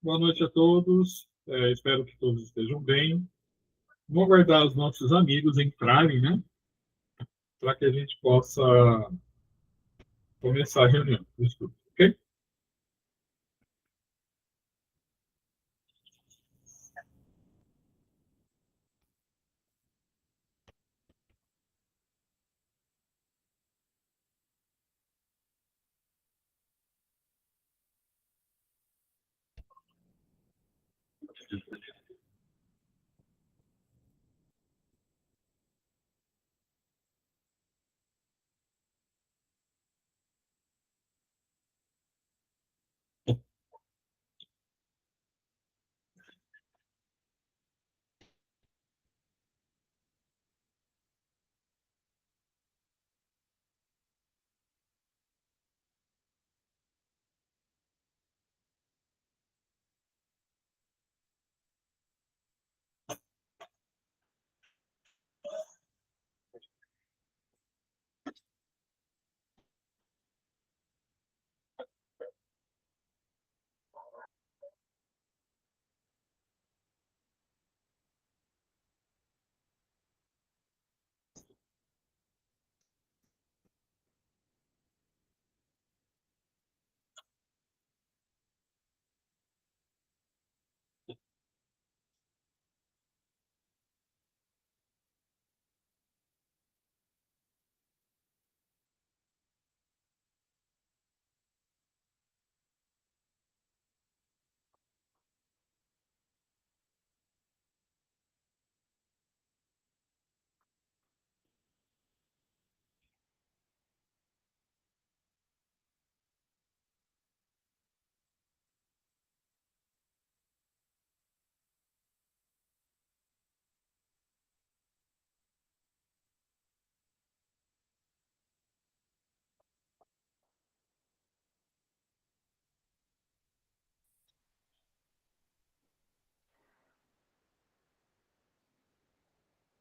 Boa noite a todos. Espero que todos estejam bem. Vou aguardar os nossos amigos entrarem, né? Para que a gente possa começar a reunião. Desculpa, ok?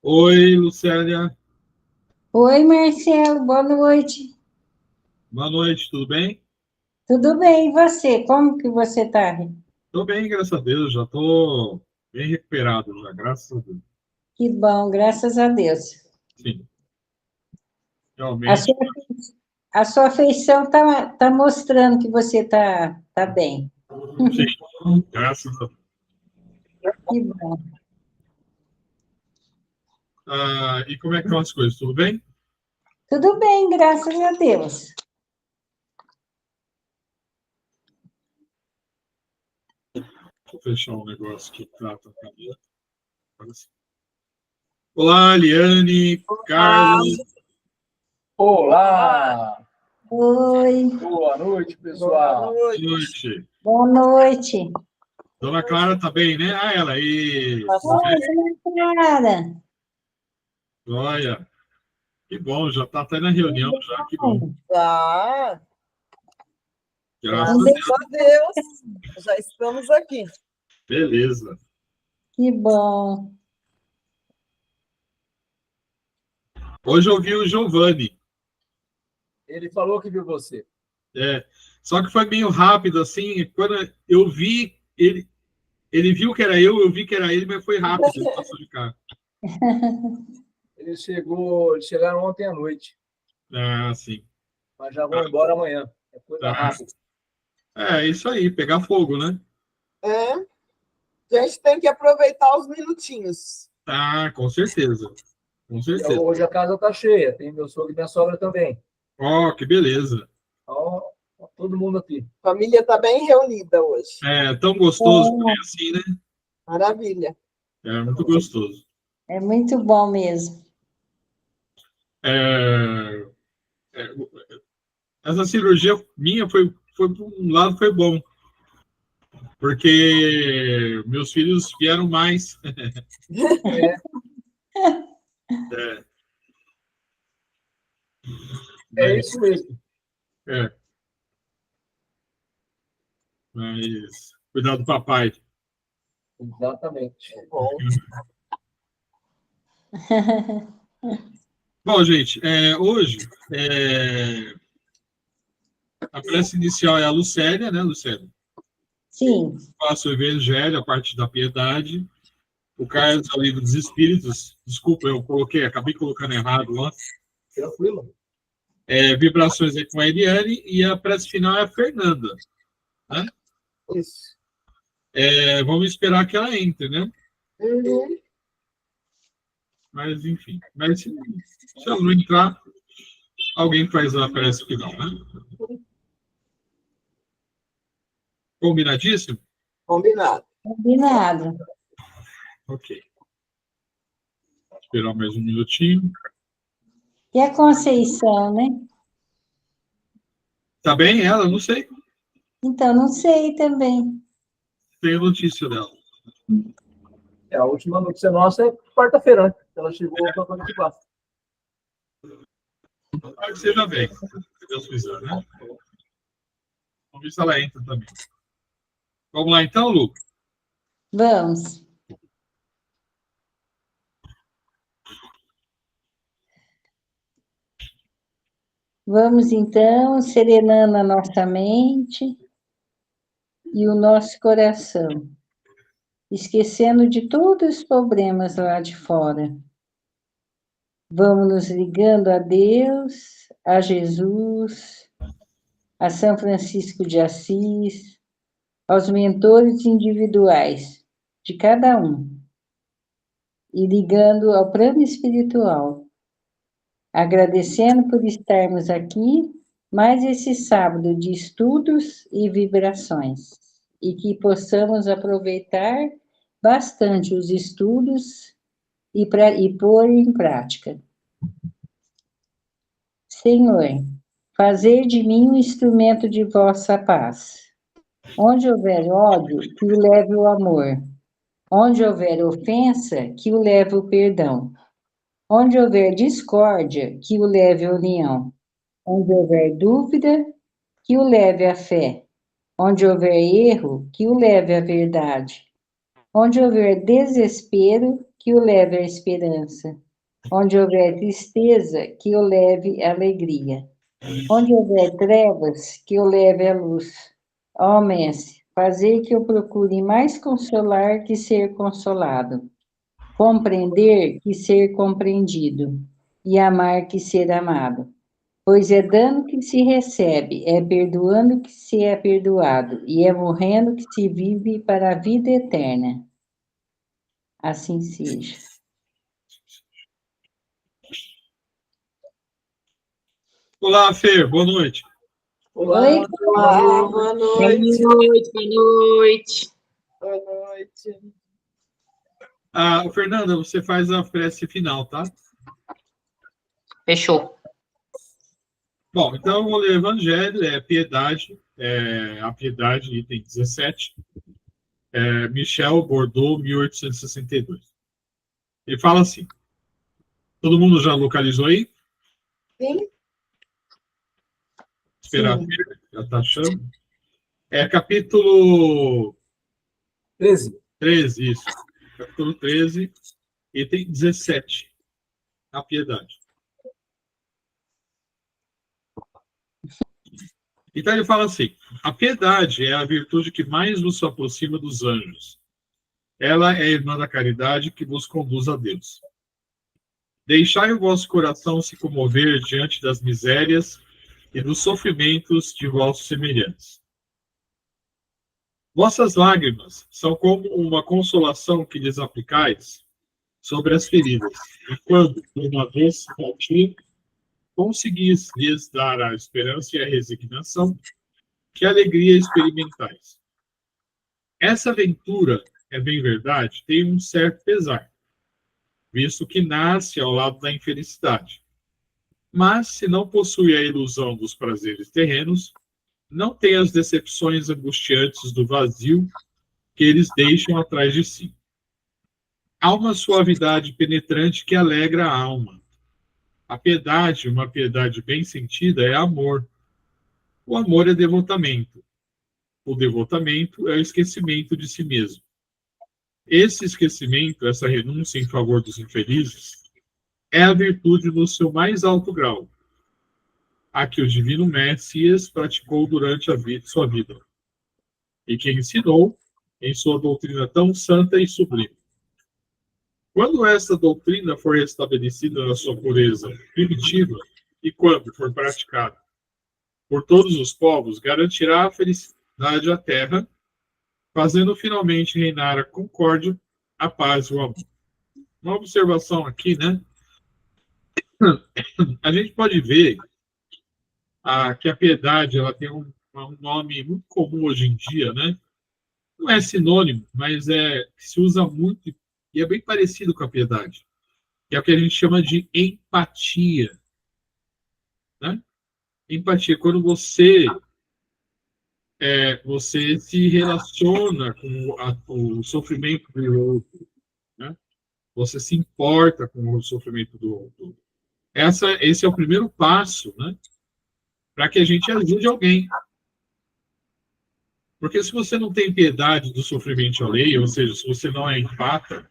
Oi, Lucélia. Oi, Marcelo, boa noite. Boa noite, tudo bem? Tudo bem, e você? Como que você está? Estou bem, graças a Deus. Já estou bem recuperado, já, graças a Deus. Que bom, graças a Deus. Sim, A realmente, sua, a sua afeição tá mostrando que você tá bem. sim, graças a Deus. Que bom. E como é que estão as coisas? Tudo bem? Tudo bem, graças a Deus. Vou fechar um negócio aqui. Tá. Olá, Liane, Carlos. Olá! Oi, Boa noite, pessoal. Boa noite. boa noite. Dona Clara tá bem, né? Ela aí. Oi, dona Clara. Olha, que bom, já está até na Que reunião, já, que bom. bom. Tá, Graças Um a graças beijo. Deus. a Deus, já estamos aqui. Beleza. Que bom. Hoje eu vi o Giovanni. Ele falou que viu você. É, só que foi meio rápido, assim. Quando eu vi, ele viu que era eu vi que era ele, mas foi rápido, ele passou de carro. Eles chegaram ontem à noite, Ah, sim. mas já vão embora amanhã. É coisa Tá. rápida. É isso aí, pegar fogo, né? É, a gente tem que aproveitar os minutinhos. Tá, com certeza. Com E certeza. hoje a casa está cheia. Tem meu sogro e minha sogra também. Ó, que beleza. Então, tá todo mundo aqui. A família está bem reunida hoje. É tão gostoso também assim, né? Maravilha. É muito gostoso. É muito bom mesmo. É, é, essa cirurgia minha foi por um lado foi bom, porque meus filhos vieram mais. É, É, é mas, isso mesmo. é, mas cuidado do papai. Exatamente. Bom, Bom, gente, hoje a prece inicial é a Lucélia, né, Lucélia? Sim. Faço o Evangelho, a parte da piedade. O Carlos é o livro dos Espíritos. Desculpa, eu acabei colocando errado lá. Tranquilo. Vibrações aí com a Eliane. E a prece final é a Fernanda. Né? Isso. Vamos esperar que ela entre, né? Uhum. Mas, enfim. Mas se ela não entrar, alguém faz a prece final, né? Combinadíssimo? Combinado. Combinado. Ok. Esperar mais um minutinho. E a Conceição, né? Tá bem ela? Não sei. Então, não sei também. Tenho notícia dela. A última notícia nossa é quarta-feira, né? Ela chegou para participar. Espero que seja bem, se Deus quiser, né? Vamos ver se ela entra também. Vamos lá então, Lu? Vamos. Vamos, então, serenando a nossa mente e o nosso coração, esquecendo de todos os problemas lá de fora. Vamos nos ligando a Deus, a Jesus, a São Francisco de Assis, aos mentores individuais de cada um, e ligando ao plano espiritual, agradecendo por estarmos aqui mais esse sábado de estudos e vibrações, e que possamos aproveitar bastante os estudos e pôr em prática. Senhor, fazer de mim um instrumento de vossa paz. Onde houver ódio, que o leve o amor. Onde houver ofensa, que o leve o perdão. Onde houver discórdia, que o leve a união. Onde houver dúvida, que o leve à fé. Onde houver erro, que o leve à verdade. Onde houver desespero, que o leve à esperança. Onde houver tristeza, que o leve à alegria. Onde houver trevas, que o leve à luz. Ó Mestre, fazer que eu procure mais consolar que ser consolado. Compreender que ser compreendido. E amar que ser amado. Pois é dando que se recebe, é perdoando que se é perdoado, e é morrendo que se vive para a vida eterna. Assim seja. Olá, Fer, boa noite. Olá, Oi, Olá, boa noite. Boa noite. Boa noite. Fernanda, você faz a prece final, tá? Fechou. Bom, então eu vou ler o Evangelho, piedade, a piedade, item 17, Michel Bordeaux, 1862. Ele fala assim, todo mundo já localizou aí? Sim? Esperar, já está achando. Capítulo 13, isso. Capítulo 13, item 17, a piedade. Então ele fala assim, a piedade é a virtude que mais nos aproxima dos anjos. Ela é a irmã da caridade que vos conduz a Deus. Deixai o vosso coração se comover diante das misérias e dos sofrimentos de vossos semelhantes. Vossas lágrimas são como uma consolação que lhes aplicais sobre as feridas, e quando, por uma vez partir, conseguis lhes dar a esperança e a resignação, que alegria experimentais. Essa aventura, é bem verdade, tem um certo pesar, visto que nasce ao lado da infelicidade. Mas, se não possui a ilusão dos prazeres terrenos, não tem as decepções angustiantes do vazio que eles deixam atrás de si. Há uma suavidade penetrante que alegra a alma. A piedade, uma piedade bem sentida, é amor. O amor é devotamento. O devotamento é o esquecimento de si mesmo. Esse esquecimento, essa renúncia em favor dos infelizes, é a virtude no seu mais alto grau, a que o divino Messias praticou durante sua vida. e que ensinou em sua doutrina tão santa e sublime. Quando essa doutrina for restabelecida na sua pureza primitiva e quando for praticada por todos os povos, garantirá a felicidade à terra, fazendo finalmente reinar a concórdia, a paz e o amor. Uma observação aqui, né? A gente pode ver que a piedade ela tem um nome muito comum hoje em dia, né? Não é sinônimo, mas se usa muito e é bem parecido com a piedade, que é o que a gente chama de empatia, né? Empatia, quando você se relaciona com o sofrimento do outro, né? Você se importa com o sofrimento do outro. Esse é o primeiro passo, né? Para que a gente ajude alguém. Porque se você não tem piedade do sofrimento alheio, ou seja, se você não é empata,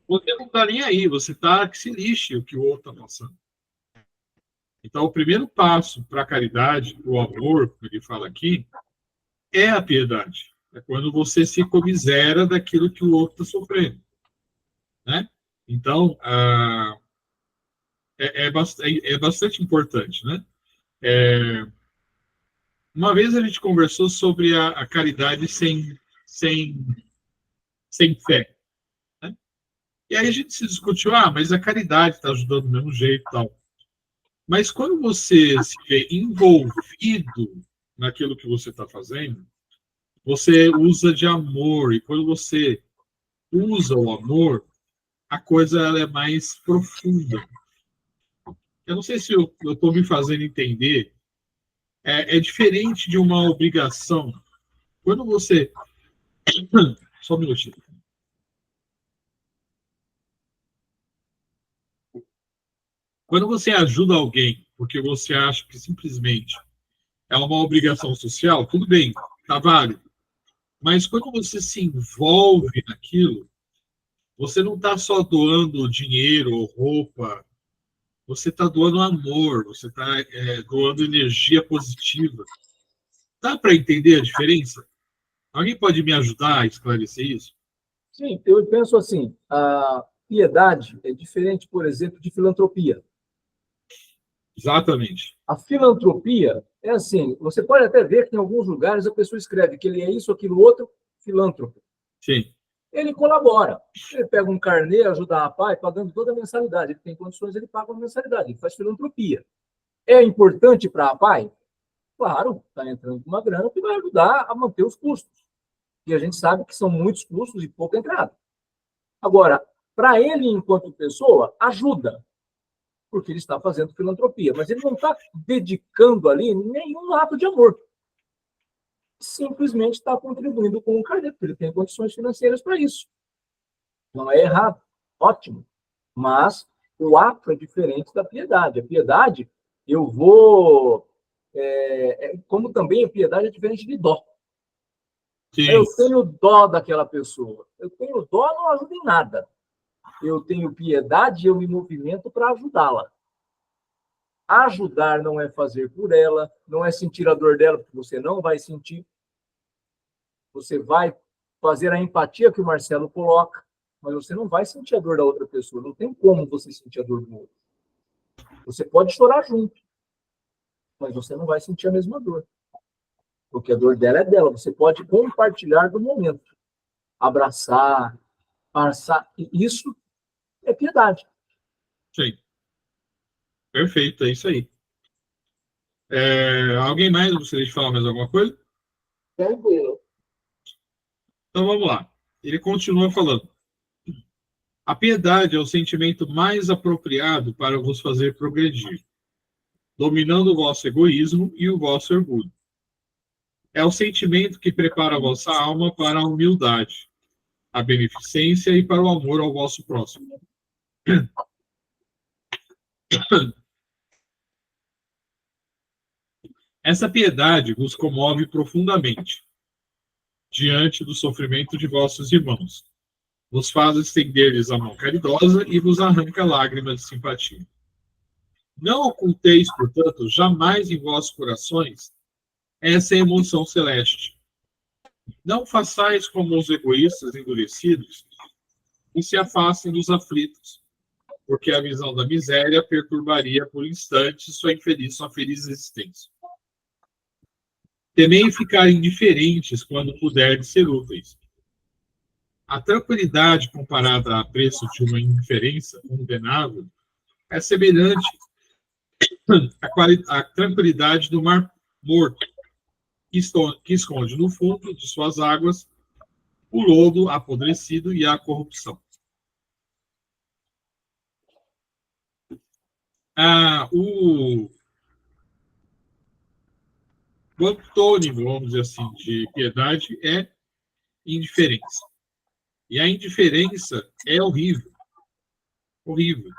você não está nem aí, você está que se lixe o que o outro está passando. Então, o primeiro passo para a caridade, o amor, como ele fala aqui, é a piedade. É quando você se comisera daquilo que o outro está sofrendo. Né? Então, é bastante importante. Né? Uma vez a gente conversou sobre a caridade sem fé. Né? E aí a gente se discutiu, mas a caridade está ajudando do mesmo jeito e tal. Mas quando você se vê envolvido naquilo que você está fazendo, você usa de amor. E quando você usa o amor, a coisa ela é mais profunda. Eu não sei se eu estou me fazendo entender. É diferente de uma obrigação. Quando você... Só um minutinho. Quando você ajuda alguém porque você acha que simplesmente é uma obrigação social, tudo bem, tá válido. Mas quando você se envolve naquilo, você não está só doando dinheiro ou roupa, você está doando amor, você está doando energia positiva. Dá para entender a diferença? Alguém pode me ajudar a esclarecer isso? Sim, eu penso assim, a piedade é diferente, por exemplo, de filantropia. Exatamente. A filantropia é assim, você pode até ver que em alguns lugares a pessoa escreve que ele é isso, aquilo, outro, filântropo. Sim. Ele colabora. Ele pega um carnê, ajuda a pai, pagando toda a mensalidade. Ele tem condições, ele paga a mensalidade. Ele faz filantropia. É importante para a pai? Claro, está entrando uma grana que vai ajudar a manter os custos. E a gente sabe que são muitos custos e pouca entrada. Agora, para ele, enquanto pessoa, ajuda, porque ele está fazendo filantropia, mas ele não está dedicando ali nenhum ato de amor. Simplesmente está contribuindo com o carnê, porque ele tem condições financeiras para isso. Não é errado, ótimo. Mas o ato é diferente da piedade. A piedade, eu vou... como também a piedade é diferente de dó. Sim. Eu tenho dó daquela pessoa. Eu tenho dó, não ajuda em nada. Eu tenho piedade e eu me movimento para ajudá-la. Ajudar não é fazer por ela, não é sentir a dor dela, porque você não vai sentir. Você vai fazer a empatia que o Marcelo coloca, mas você não vai sentir a dor da outra pessoa. Não tem como você sentir a dor do outro. Você pode chorar junto, mas você não vai sentir a mesma dor. Porque a dor dela é dela. Você pode compartilhar do momento. Abraçar, passar. Isso é piedade. Sim. Perfeito, é isso aí. Alguém mais gostaria de falar mais alguma coisa? Tranquilo. Então vamos lá. Ele continua falando. A piedade é o sentimento mais apropriado para vos fazer progredir, dominando o vosso egoísmo e o vosso orgulho. É o sentimento que prepara a vossa alma para a humildade, a beneficência e para o amor ao vosso próximo. Essa piedade vos comove profundamente diante do sofrimento de vossos irmãos, vos faz estender-lhes a mão caridosa e vos arranca lágrimas de simpatia. Não oculteis, portanto, jamais em vossos corações essa emoção celeste, Não façais como os egoístas endurecidos e se afastem dos aflitos, porque a visão da miséria perturbaria por instantes sua feliz existência. Temei ficar indiferentes quando puderem ser úteis. A tranquilidade comparada a preço de uma indiferença condenável é semelhante à tranquilidade do mar morto, que esconde no fundo de suas águas o lodo apodrecido e a corrupção. O antônimo, vamos dizer assim, de piedade é indiferença. E a indiferença é horrível. Horrível.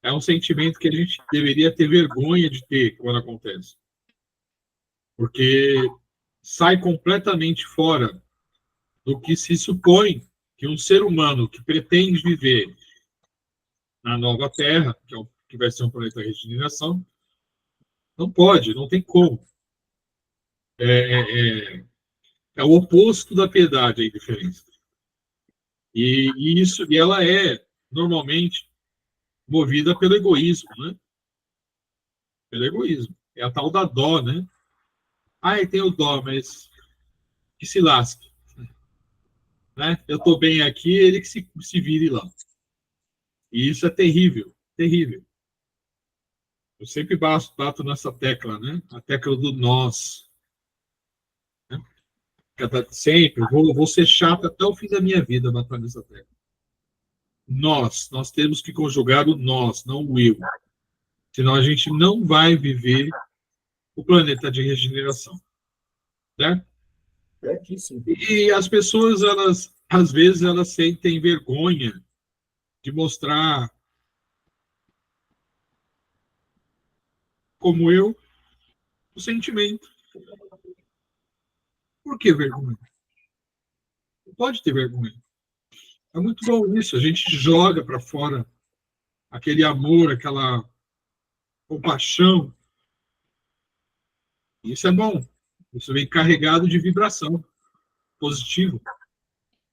É um sentimento que a gente deveria ter vergonha de ter quando acontece. Porque sai completamente fora do que se supõe que um ser humano que pretende viver na nova Terra, que vai ser um planeta de regeneração, não pode, não tem como. É o oposto da piedade, a indiferença. E ela é, normalmente, movida pelo egoísmo, né? Pelo egoísmo. É a tal da dó, né? Ah, tem o dó, mas que se lasque. Né? Eu estou bem aqui, ele que se vire lá. E isso é terrível, terrível. Eu sempre bato nessa tecla, né? A tecla do nós. Né? Sempre, vou ser chato até o fim da minha vida batendo nessa tecla. Nós temos que conjugar o nós, não o eu. Senão a gente não vai viver o planeta de regeneração. Certo? Certíssimo. E as pessoas, às vezes, elas sentem vergonha de mostrar, como eu, o sentimento. Por que vergonha? Não pode ter vergonha. É muito bom isso. A gente joga para fora aquele amor, aquela compaixão. Isso é bom. Isso vem carregado de vibração positiva.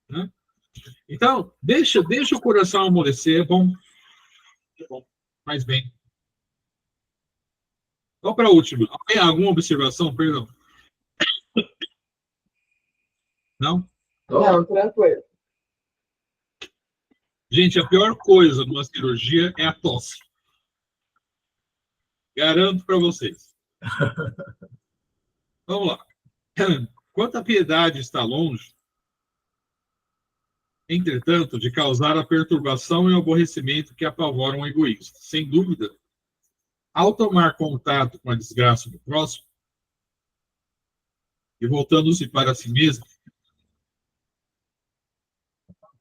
Né? Então, deixa o coração amolecer. É bom. Faz bem. Vamos para a última. Tem alguma observação? Perdão. Não? Não, tranquilo. Gente, a pior coisa numa cirurgia é a tosse. Garanto para vocês. Vamos lá. Quanto a piedade está longe, entretanto, de causar a perturbação e o aborrecimento que apavoram o egoísta. Sem dúvida, ao tomar contato com a desgraça do próximo e voltando-se para si mesmo,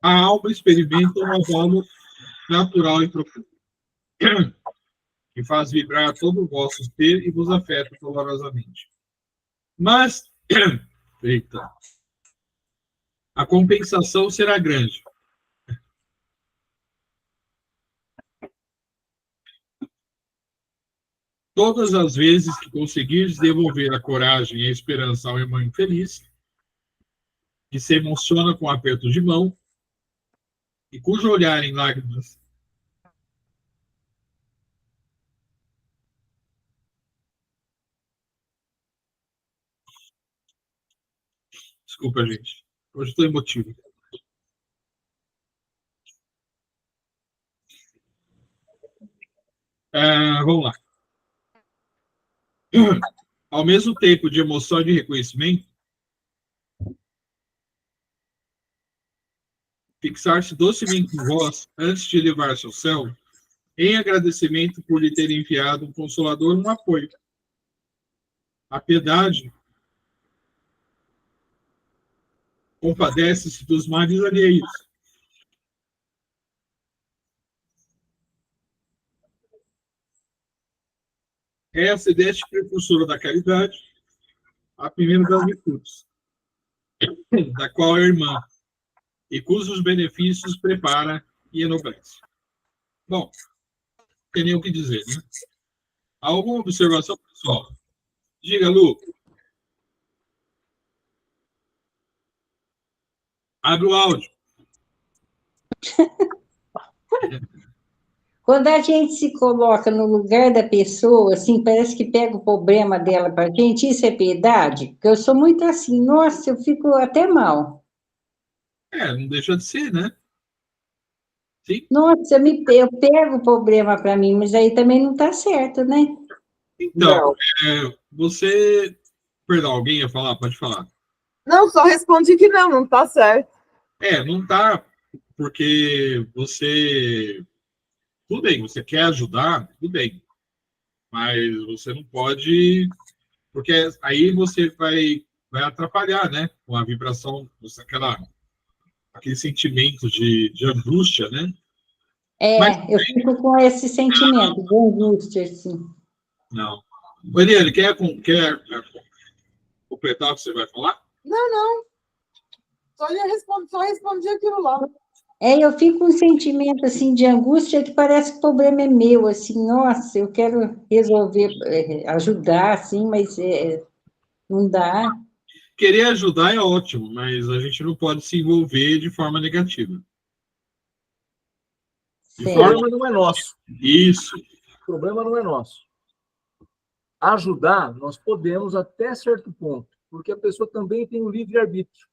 a alma experimenta um avalo natural e profundo, que faz vibrar todo o vosso ser e vos afeta dolorosamente. Mas, eita, a compensação será grande. Todas as vezes que conseguires devolver a coragem e a esperança ao irmão infeliz, que se emociona com um aperto de mão e cujo olhar em lágrimas desculpa, gente. Hoje estou emotivo. Vamos lá. Ao mesmo tempo de emoção e de reconhecimento, fixar-se docemente em vós antes de levar-se ao céu, em agradecimento por lhe ter enviado um consolador, um apoio. A piedade compadece-se dos males alheios. É a celeste precursora da caridade, a primeira das virtudes, da qual é irmã, e cujos benefícios prepara e enobrece. Bom, não tem nem o que dizer, né? Alguma observação, pessoal? Diga, Lu. Abre o áudio. Quando a gente se coloca no lugar da pessoa, assim, parece que pega o problema dela para a gente, isso é piedade? Porque eu sou muito assim, nossa, eu fico até mal. Não deixa de ser, né? Sim. Nossa, eu pego o problema para mim, mas aí também não está certo, né? Então, você... Perdão, alguém ia falar? Pode falar. Não, só respondi que não tá certo. Não tá, porque você... Tudo bem, você quer ajudar, tudo bem. Mas você não pode... Porque aí você vai atrapalhar, né? Com a vibração, aquele sentimento de angústia, né? Mas Eu fico com esse sentimento de angústia, assim. não. Eliane, quer completar o que você vai falar? Não. Só respondi aquilo lá. Eu fico com um sentimento, assim, de angústia que parece que o problema é meu, assim, nossa, eu quero resolver, ajudar, assim, mas não dá. Querer ajudar é ótimo, mas a gente não pode se envolver de forma negativa. O problema não é nosso. Isso. O problema não é nosso. Ajudar, nós podemos até certo ponto, porque a pessoa também tem um livre-arbítrio.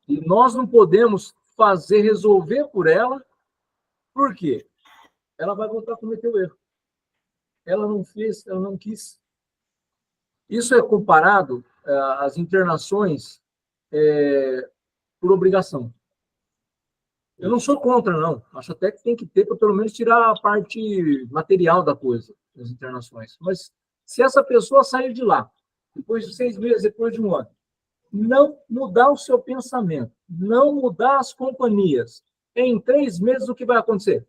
E nós não podemos resolver por ela, por quê? Ela vai voltar a cometer o erro. Ela não fez, ela não quis. Isso é comparado às internações por obrigação. Eu não sou contra, não. Acho até que tem que ter para pelo menos tirar a parte material da coisa, das internações. Mas se essa pessoa sair de lá, depois de 6 meses, depois de um ano, não mudar o seu pensamento, não mudar as companhias, em 3 meses o que vai acontecer?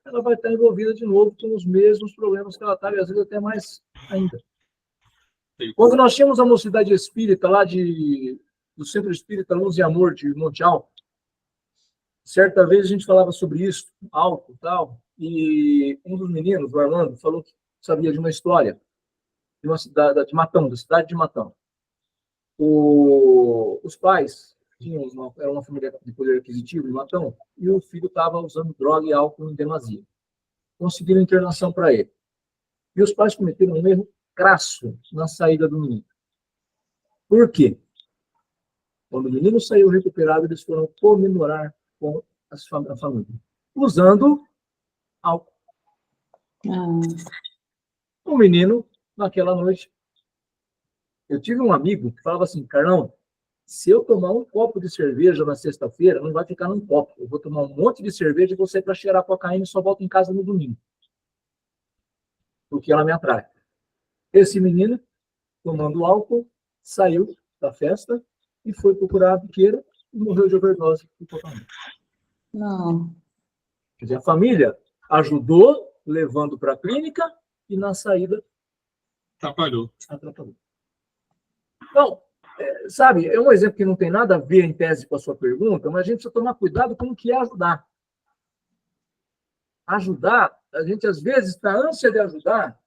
Ela vai estar envolvida de novo com os mesmos problemas que ela estava, e às vezes até mais ainda. Quando nós tínhamos a mocidade espírita lá do Centro Espírita Luz e Amor de Monte Alto, certa vez a gente falava sobre isso, álcool e tal, e um dos meninos, o Armando, falou que sabia de uma história de uma cidade de Matão, da cidade de Matão. Os pais era uma família de poder aquisitivo em Matão, e o filho estava usando droga e álcool em demasia. Conseguiram internação para ele. E os pais cometeram um erro crasso na saída do menino. Por quê? Quando o menino saiu recuperado, eles foram comemorar com a família, usando álcool. O menino, naquela noite, eu tive um amigo que falava assim, Carlão, se eu tomar um copo de cerveja na sexta-feira, não vai ficar num copo. Eu vou tomar um monte de cerveja e vou sair para cheirar cocaína e só volto em casa no domingo. Porque ela me atrai. Esse menino, tomando álcool, saiu da festa e foi procurar a biqueira e morreu de overdose de cocaína. Não. Quer dizer, a família ajudou, levando para a clínica, e na saída atrapalhou. Então, sabe, é um exemplo que não tem nada a ver em tese com a sua pergunta, mas a gente precisa tomar cuidado com o que é ajudar. Ajudar, a gente às vezes, na ânsia de ajudar,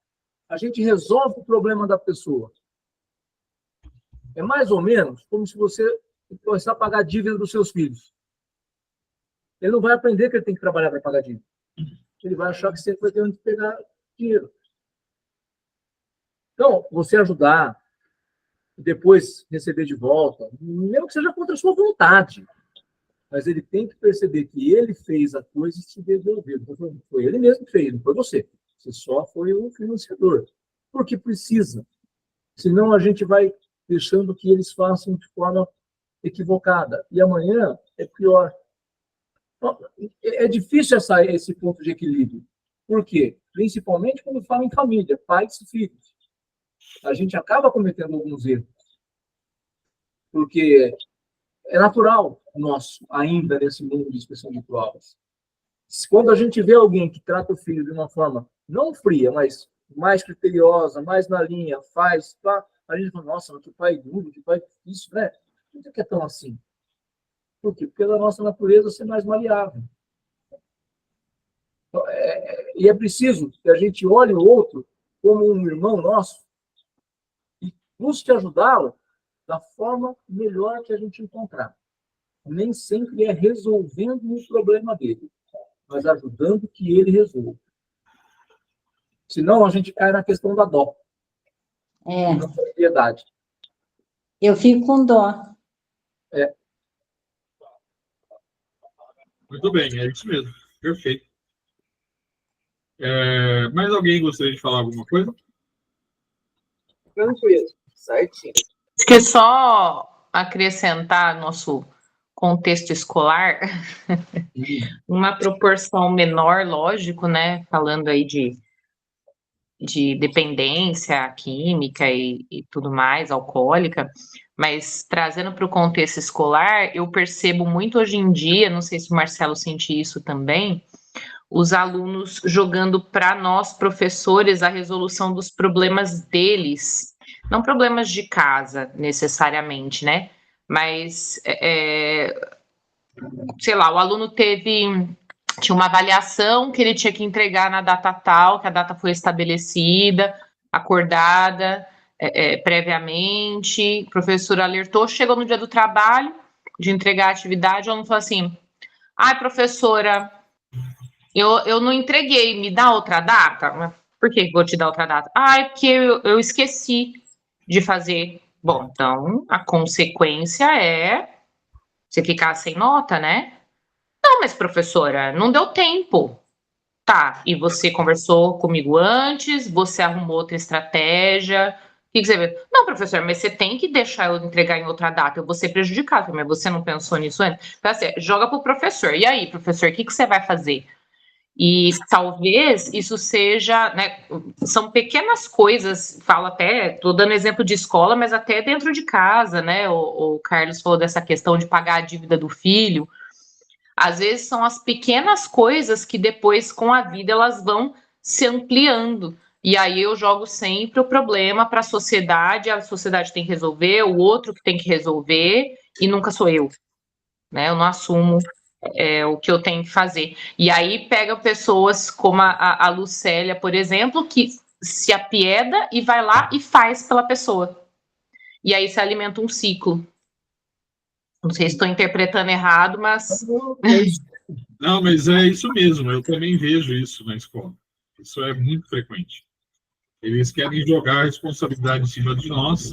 a gente resolve o problema da pessoa. É mais ou menos como se você começar a pagar a dívida dos seus filhos. Ele não vai aprender que ele tem que trabalhar para pagar a dívida. Ele vai achar que sempre vai ter onde pegar dinheiro. Então, você ajudar, depois receber de volta, mesmo que seja contra a sua vontade, mas ele tem que perceber que ele fez a coisa e se devolveu. Foi ele mesmo que fez, não foi você. Você só foi o financiador. Porque precisa. Senão a gente vai deixando que eles façam de forma equivocada. E amanhã é pior. É difícil esse ponto de equilíbrio. Por quê? Principalmente quando fala em família, pais e filhos. A gente acaba cometendo alguns erros. Porque é natural nosso, ainda nesse mundo de expressão de provas. Quando a gente vê alguém que trata o filho de uma forma não fria, mas mais criteriosa, mais na linha, faz, tá? A gente fala, nossa, que pai duro, que pai difícil, né? Por que é tão assim? Por quê? Porque é da nossa natureza ser mais maleável. Então, e é preciso que a gente olhe o outro como um irmão nosso e busque ajudá-lo da forma melhor que a gente encontrar. Nem sempre é resolvendo o problema dele, mas ajudando que ele resolva. Senão a gente cai na questão da dó, É, não da piedade. eu fico com dó. Muito bem, é isso mesmo. Perfeito. Mais alguém gostaria de falar alguma coisa? Tranquilo, certinho. Acho que só acrescentar nosso contexto escolar, uma proporção menor, lógico, né? Falando aí de dependência química e tudo mais, alcoólica, mas trazendo para o contexto escolar, eu percebo muito hoje em dia, não sei se o Marcelo sente isso também, os alunos jogando para nós, professores, a resolução dos problemas deles, não problemas de casa, necessariamente, né? Mas, sei lá, o aluno tinha uma avaliação que ele tinha que entregar na data tal, que a data foi estabelecida, acordada previamente, o professor alertou, chegou no dia do trabalho, de entregar a atividade, o aluno falou assim, ai, professora, eu não entreguei, me dá outra data? Por que vou te dar outra data? Ah, é porque eu esqueci de fazer. Bom, então a consequência é você ficar sem nota, né? Não, mas professora, não deu tempo. Tá, e você conversou comigo antes, você arrumou outra estratégia. O que você vê? Não, professor, mas você tem que deixar eu entregar em outra data, eu vou ser prejudicado, mas você não pensou nisso antes? Então, assim, joga pro professor. E aí, professor, o que você vai fazer? E talvez isso seja, né, são pequenas coisas, falo até, estou dando exemplo de escola, mas até dentro de casa, né, o Carlos falou dessa questão de pagar a dívida do filho, às vezes são as pequenas coisas que depois, com a vida, elas vão se ampliando, e aí eu jogo sempre o problema para a sociedade tem que resolver, o outro que tem que resolver, e nunca sou eu, né, eu não assumo o que eu tenho que fazer. E aí pega pessoas como a Lucélia, por exemplo, que se apieda e vai lá e faz pela pessoa. E aí se alimenta um ciclo. Não sei se estou interpretando errado, mas... Não, mas é isso mesmo. Eu também vejo isso na escola. Isso é muito frequente. Eles querem jogar a responsabilidade em cima de nós,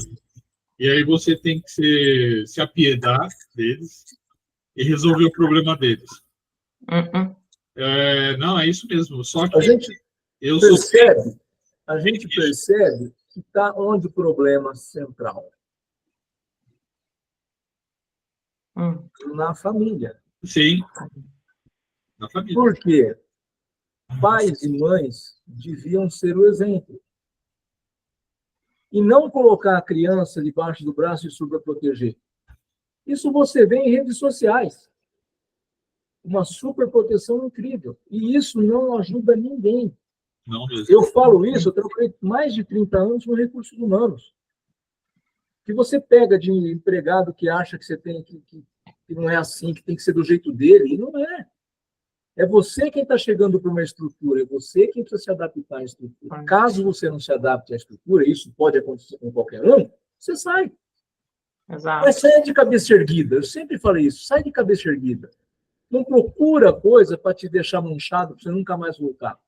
e aí você tem que se apiedar deles e resolver o problema deles. Não, é isso mesmo. Só que A gente eu percebe que está onde o problema central. Na família. Sim, na família. Por quê? Pais e mães deviam ser o exemplo. E não colocar a criança debaixo do braço e superproteger. Isso você vê em redes sociais. Uma superproteção incrível. E isso não ajuda ninguém. Não mesmo. Eu falo isso, eu trabalhei mais de 30 anos no recursos humanos. Que você pega de empregado que acha que você tem que não é assim, que tem que ser do jeito dele, e não é. É você quem está chegando para uma estrutura, é você quem precisa se adaptar à estrutura. Caso você não se adapte à estrutura, isso pode acontecer com qualquer um, você sai. Exato. Mas saia de cabeça erguida. Eu sempre falei isso, sai de cabeça erguida. Não procura coisa para te deixar manchado, para você nunca mais voltar.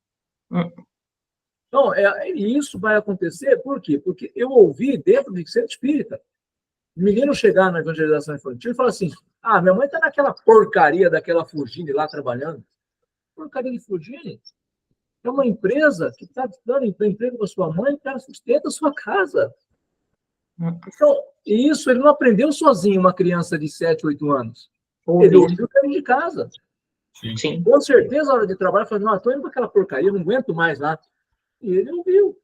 Então, isso vai acontecer, por quê? Porque eu ouvi dentro de centro espírita, o menino chegar na evangelização infantil e falar assim, minha mãe está naquela porcaria daquela Fugine lá trabalhando. Porcaria de Fugine? É uma empresa que está dando emprego para sua mãe, que sustenta a sua casa. Então, isso ele não aprendeu sozinho, uma criança de 7, 8 anos. Ele ouviu o caminho de casa. Sim. Com certeza, na hora de trabalho, falou, não, estou indo para aquela porcaria, não aguento mais lá. E ele ouviu.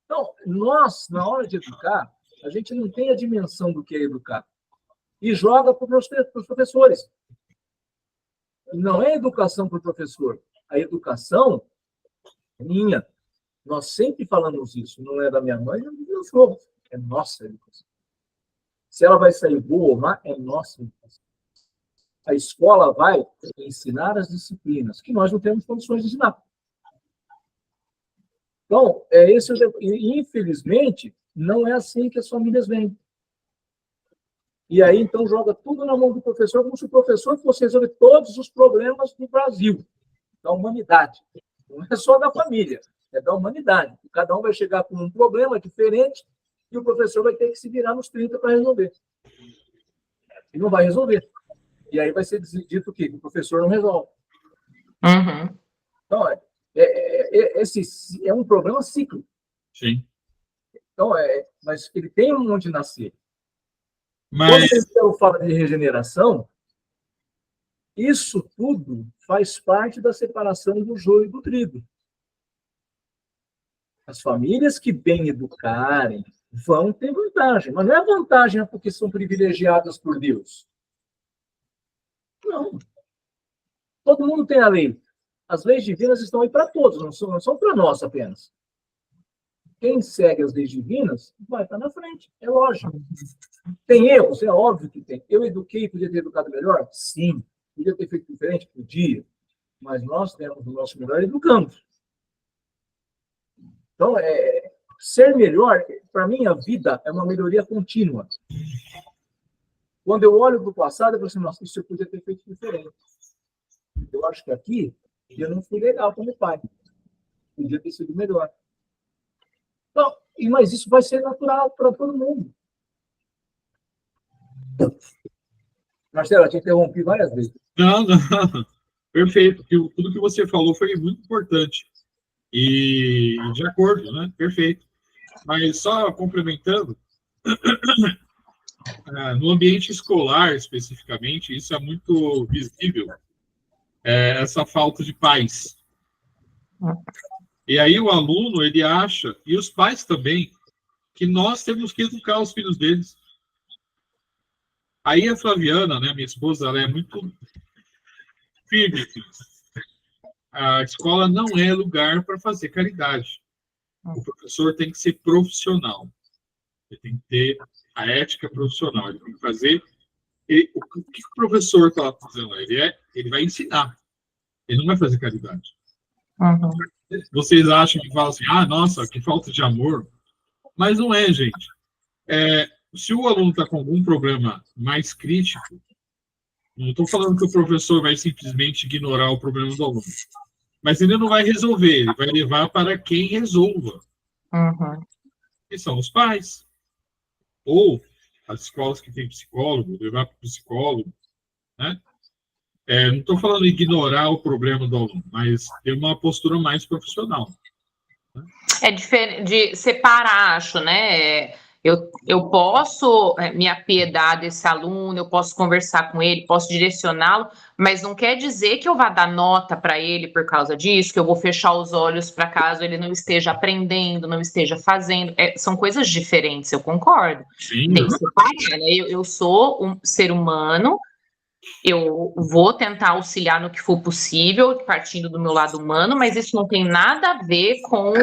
Então, nós, na hora de educar, a gente não tem a dimensão do que é educar. E joga para os professores. Não é educação para o professor. A educação é minha. Nós sempre falamos isso. Não é da minha mãe, não é do meu avô. É nossa educação. Se ela vai sair boa ou má, é nossa educação. A escola vai ensinar as disciplinas que nós não temos condições de ensinar. Então, infelizmente, Não é assim que as famílias veem. E aí, então, joga tudo na mão do professor, como se o professor fosse resolver todos os problemas do Brasil, da humanidade. Não é só da família, é da humanidade. Cada um vai chegar com um problema diferente e o professor vai ter que se virar nos 30 para resolver. E não vai resolver. E aí vai ser dito que o professor não resolve. Uhum. Então, esse é um problema cíclico. Sim. Então, mas ele tem onde nascer. Mas, Quando eu falo de regeneração, isso tudo faz parte da separação do joio e do trigo. As famílias que bem educarem vão ter vantagem, mas não é vantagem porque são privilegiadas por Deus. Não. Todo mundo tem a lei. As leis divinas estão aí para todos, não são para nós apenas. Quem segue as leis divinas vai estar na frente, é lógico. Tem erros? É óbvio que tem. Eu eduquei, podia ter educado melhor? Sim. Podia ter feito diferente? Podia. Mas nós temos o nosso melhor e educamos. Então, ser melhor, para mim, a vida é uma melhoria contínua. Quando eu olho para o passado, eu falo assim, nossa, isso eu podia ter feito diferente. Eu acho que aqui eu não fui legal como pai. Podia ter sido melhor. Então, mas isso vai ser natural para todo mundo. Marcelo, eu te interrompi várias vezes. não. Perfeito. Tudo que você falou foi muito importante. E de acordo, né? Perfeito. Mas só complementando, no ambiente escolar, especificamente, isso é muito visível, essa falta de paz. E aí o aluno, ele acha, e os pais também, que nós temos que educar os filhos deles. Aí a Flaviana, né, minha esposa, ela é muito firme. A escola não é lugar para fazer caridade. O professor tem que ser profissional. Ele tem que ter a ética profissional. Ele tem que fazer... o que o professor está fazendo? Ele vai ensinar. Ele não vai fazer caridade. Uhum. Vocês acham que falam assim, nossa, que falta de amor. Mas não é, gente. Se o aluno está com algum problema mais crítico, não estou falando que o professor vai simplesmente ignorar o problema do aluno. Mas ele não vai resolver, ele vai levar para quem resolva. Uhum. Que são os pais. Ou as escolas que têm psicólogo, levar para o psicólogo. Né? Não estou falando de ignorar o problema do aluno, mas ter uma postura mais profissional. É diferente de separar, acho, né? Eu posso me apiedar desse aluno, eu posso conversar com ele, posso direcioná-lo, mas não quer dizer que eu vá dar nota para ele por causa disso, que eu vou fechar os olhos para caso ele não esteja aprendendo, não esteja fazendo. São coisas diferentes, eu concordo. Sim. Tem que separar, né? Eu sou um ser humano. Eu vou tentar auxiliar no que for possível, partindo do meu lado humano, mas isso não tem nada a ver com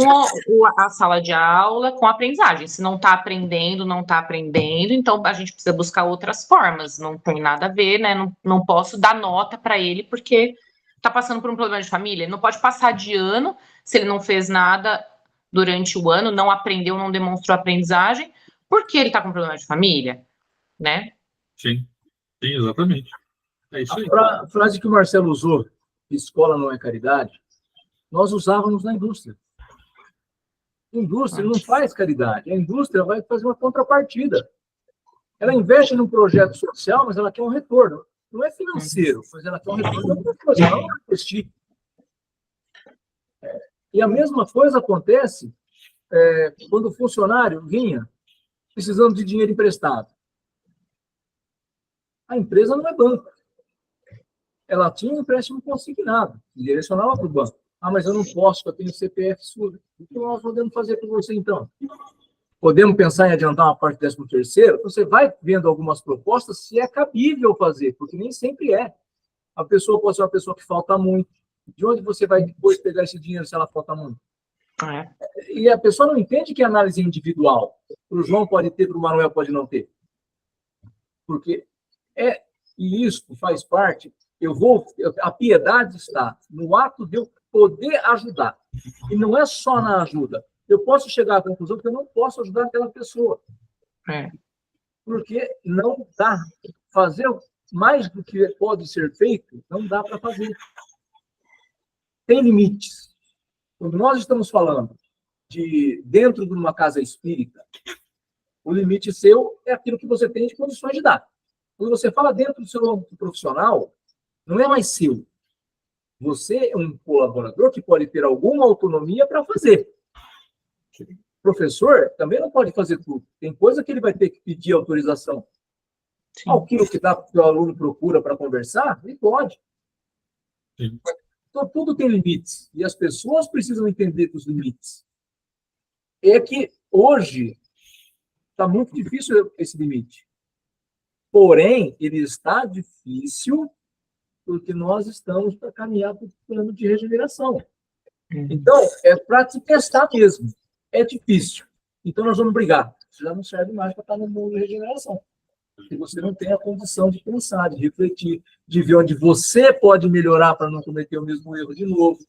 a sala de aula, com a aprendizagem. Se não está aprendendo, não está aprendendo, então a gente precisa buscar outras formas. Não tem nada a ver, né? Não posso dar nota para ele porque está passando por um problema de família. Ele não pode passar de ano se ele não fez nada durante o ano, não aprendeu, não demonstrou aprendizagem, porque ele está com problema de família, né? Sim, exatamente. É isso aí. A frase que o Marcelo usou, escola não é caridade, nós usávamos na indústria. A indústria não faz caridade, a indústria vai fazer uma contrapartida. Ela investe num projeto social, mas ela quer um retorno. Não é financeiro, mas ela quer um retorno de alguma coisa, ela não vai investir. E a mesma coisa acontece quando o funcionário vinha precisando de dinheiro emprestado. A empresa não é banco. Ela tinha um empréstimo consignado, direcionava para o banco. Mas eu não posso, eu tenho CPF surdo. O que nós podemos fazer com você, então? Podemos pensar em adiantar uma parte do 13º? Você vai vendo algumas propostas se é cabível fazer, porque nem sempre é. A pessoa pode ser uma pessoa que falta muito. De onde você vai depois pegar esse dinheiro se ela falta muito? E a pessoa não entende que é análise individual. Para o João pode ter, para o Manuel pode não ter. Porque e isso faz parte... a piedade está no ato de eu poder ajudar. E não é só na ajuda, Eu posso chegar à conclusão que eu não posso ajudar aquela pessoa. É. Porque não dá. Fazer mais do que pode ser feito, não dá para fazer. Tem limites. Quando nós estamos falando de dentro de uma casa espírita, o limite seu é aquilo que você tem de condições de dar. Quando você fala dentro do seu âmbito profissional, não é mais seu. Você é um colaborador que pode ter alguma autonomia para fazer. O professor também não pode fazer tudo. Tem coisa que ele vai ter que pedir autorização. Sim. Aquilo que o aluno procura para conversar, ele pode. Sim. Então, tudo tem limites. E as pessoas precisam entender os limites. É que hoje está muito difícil esse limite. Porém, ele está difícil porque nós estamos para caminhar para o plano de regeneração. Então, é para te testar mesmo. É difícil. Então, nós vamos brigar. Isso já não serve mais para estar no mundo de regeneração. Porque você não tem a condição de pensar, de refletir, de ver onde você pode melhorar para não cometer o mesmo erro de novo.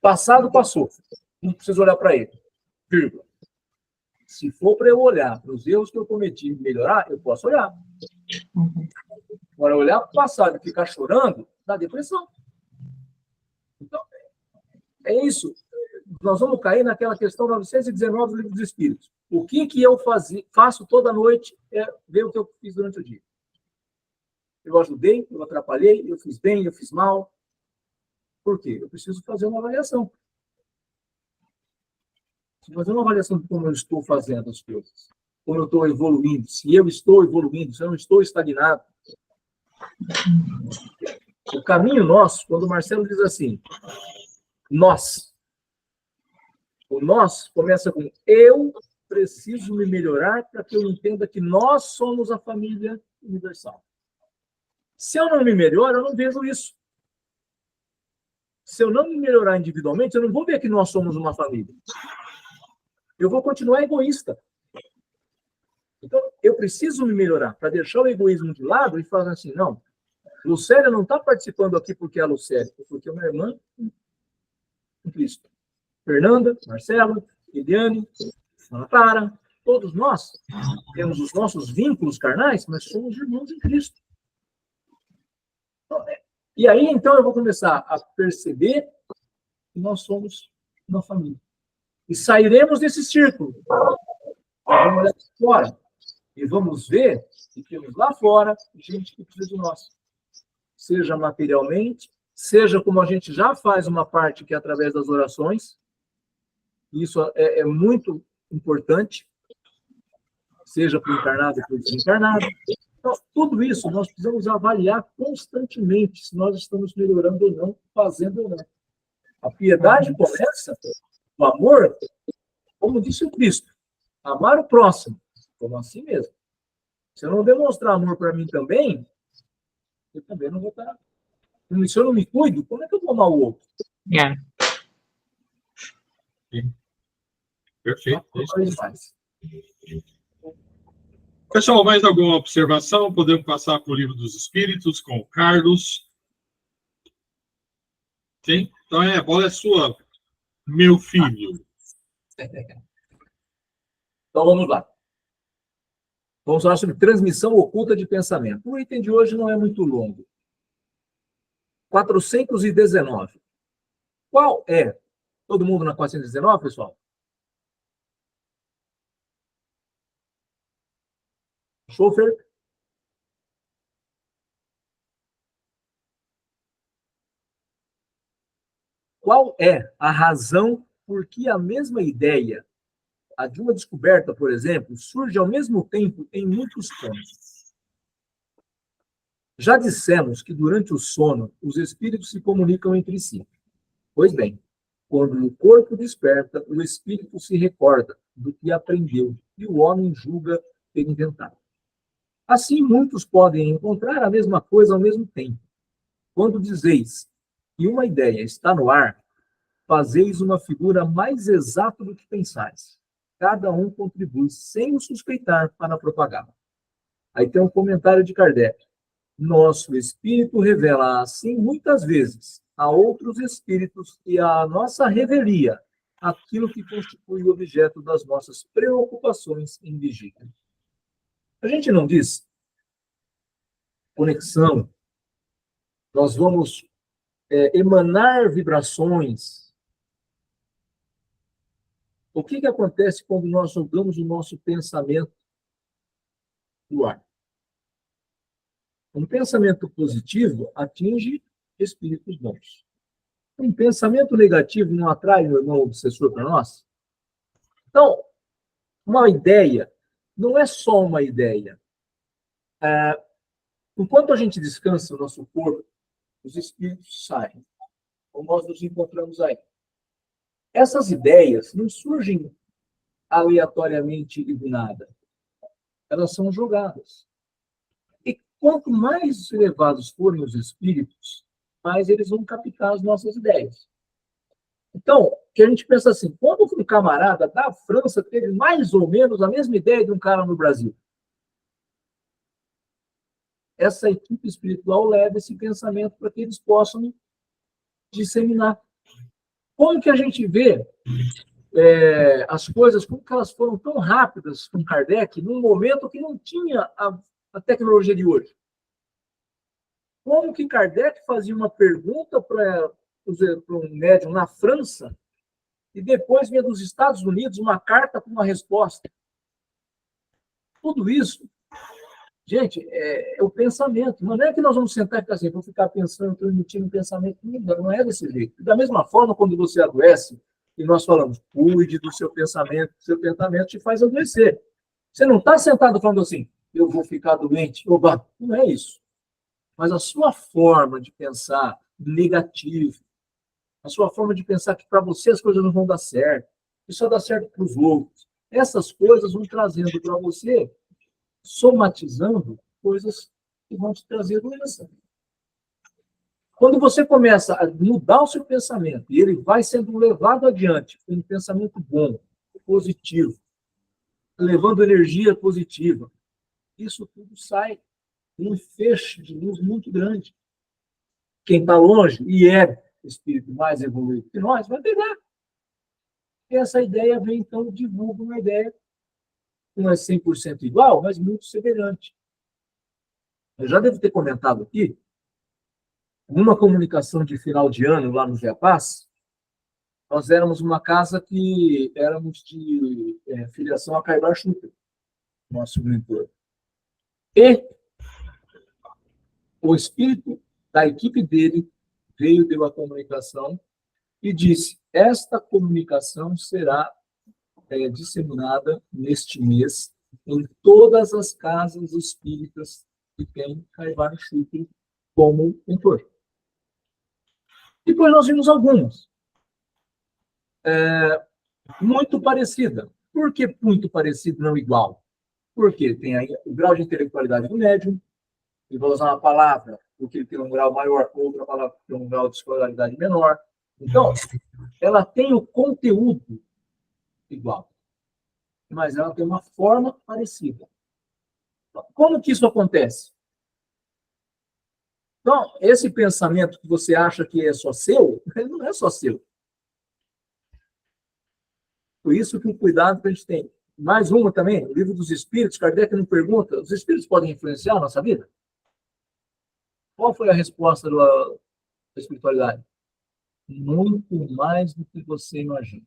Passado, passou. Não precisa olhar para ele. Vírgula. Se for para eu olhar para os erros que eu cometi e melhorar, eu posso olhar. Agora, olhar para o passado e ficar chorando, dá depressão. Então, é isso. Nós vamos cair naquela questão 919 do Livro dos Espíritos. O que eu faço toda noite é ver o que eu fiz durante o dia. Eu ajudei, eu atrapalhei, eu fiz bem, eu fiz mal. Por quê? Eu preciso fazer uma avaliação. Fazer uma avaliação de como eu estou fazendo as coisas. Como eu estou evoluindo. Se eu estou evoluindo, se eu não estou estagnado. O caminho nosso, quando o Marcelo diz assim, nós. O nós começa com eu preciso me melhorar para que eu entenda que nós somos a família universal. Se eu não me melhoro, eu não vejo isso. Se eu não me melhorar individualmente, eu não vou ver que nós somos uma família. Eu vou continuar egoísta. Então, eu preciso me melhorar para deixar o egoísmo de lado e falar assim, não, Lucélia não está participando aqui porque é a Lucélia, porque é uma irmã em Cristo. Fernanda, Marcela, Eliane, Ana Clara, todos nós temos os nossos vínculos carnais, mas somos irmãos em Cristo. E aí, então, eu vou começar a perceber que nós somos uma família. E sairemos desse círculo. Vamos olhar para fora. E vamos ver que temos lá fora gente que precisa de nós. Seja materialmente, seja como a gente já faz uma parte que é através das orações. Isso é muito importante. Seja para o encarnado ou para o desencarnado. Então, tudo isso nós precisamos avaliar constantemente se nós estamos melhorando ou não, fazendo ou não. A piedade começa, o amor, como disse o Cristo, amar o próximo, como assim mesmo. Se eu não demonstrar amor para mim também, eu também não vou estar. Se eu não me cuido, como é que eu vou amar o outro? É. Perfeito. Então, Pessoal, mais alguma observação? Podemos passar para o Livro dos Espíritos com o Carlos. Sim? Então, a bola é sua, meu filho. Então, vamos lá. Vamos falar sobre transmissão oculta de pensamento. O item de hoje não é muito longo. 419. Qual é? Todo mundo na 419, pessoal? Schofer? Qual é a razão por que a mesma ideia, a de uma descoberta, por exemplo, surge ao mesmo tempo em muitos pontos? Já dissemos que durante o sono, os espíritos se comunicam entre si. Pois bem, quando o corpo desperta, o espírito se recorda do que aprendeu e o homem julga ter inventado. Assim, muitos podem encontrar a mesma coisa ao mesmo tempo. Quando dizeis que uma ideia está no ar, fazeis uma figura mais exata do que pensais. Cada um contribui sem o suspeitar para propagá-la. Aí tem um comentário de Kardec. Nosso espírito revela assim muitas vezes a outros espíritos e a nossa revelia aquilo que constitui o objeto das nossas preocupações em vigília. A gente não diz conexão, nós vamos emanar vibrações. O que acontece quando nós jogamos o nosso pensamento no ar? Um pensamento positivo atinge espíritos bons. Um pensamento negativo não atrai o irmão obsessor para nós? Então, uma ideia não é só uma ideia. Enquanto a gente descansa o nosso corpo, os espíritos saem. Como nós nos encontramos aí. Essas ideias não surgem aleatoriamente e do nada. Elas são jogadas. E quanto mais elevados forem os espíritos, mais eles vão captar as nossas ideias. Então, que a gente pensa assim, como que um camarada da França teve mais ou menos a mesma ideia de um cara no Brasil? Essa equipe espiritual leva esse pensamento para que eles possam disseminar. Como que a gente vê as coisas, como que elas foram tão rápidas com Kardec, num momento que não tinha a tecnologia de hoje? Como que Kardec fazia uma pergunta para um médium na França e depois vinha dos Estados Unidos uma carta com uma resposta? Tudo isso, gente, é o pensamento. Não é que nós vamos sentar e ficar assim, vou ficar pensando, transmitindo um pensamento. Não é desse jeito. Da mesma forma, quando você adoece, e nós falamos, cuide do seu pensamento te faz adoecer. Você não está sentado falando assim, eu vou ficar doente. Oba, não é isso. Mas a sua forma de pensar negativo, a sua forma de pensar que para você as coisas não vão dar certo, que só dá certo para os outros, essas coisas vão trazendo para você, somatizando coisas que vão te trazer doença. Quando você começa a mudar o seu pensamento e ele vai sendo levado adiante com um pensamento bom, positivo, levando energia positiva, isso tudo sai num feixe de luz muito grande. Quem está longe e é espírito mais evoluído que nós, vai pegar. E essa ideia vem, então, divulga uma ideia que não é 100% igual, mas muito semelhante. Eu já devo ter comentado aqui, numa comunicação de final de ano, lá no Japaz, nós éramos uma casa que éramos de filiação a Caibar Schutter, nosso mentor. E o espírito da equipe dele veio, deu a comunicação e disse, esta comunicação será disseminada neste mês em todas as casas espíritas que tem Caibar Schutter como mentor. Depois nós vimos algumas. Muito parecida. Por que muito parecido, não igual? Porque tem aí o grau de intelectualidade do médium, ele vai usar uma palavra porque ele tem um grau maior, outra palavra porque tem um grau de escolaridade menor. Então, ela tem o conteúdo igual, mas ela tem uma forma parecida. Como que isso acontece? Então, esse pensamento que você acha que é só seu, ele não é só seu. Por isso que o cuidado que a gente tem. Mais uma também, o Livro dos Espíritos, Kardec não pergunta, os espíritos podem influenciar a nossa vida? Qual foi a resposta da espiritualidade? Muito mais do que você imagina.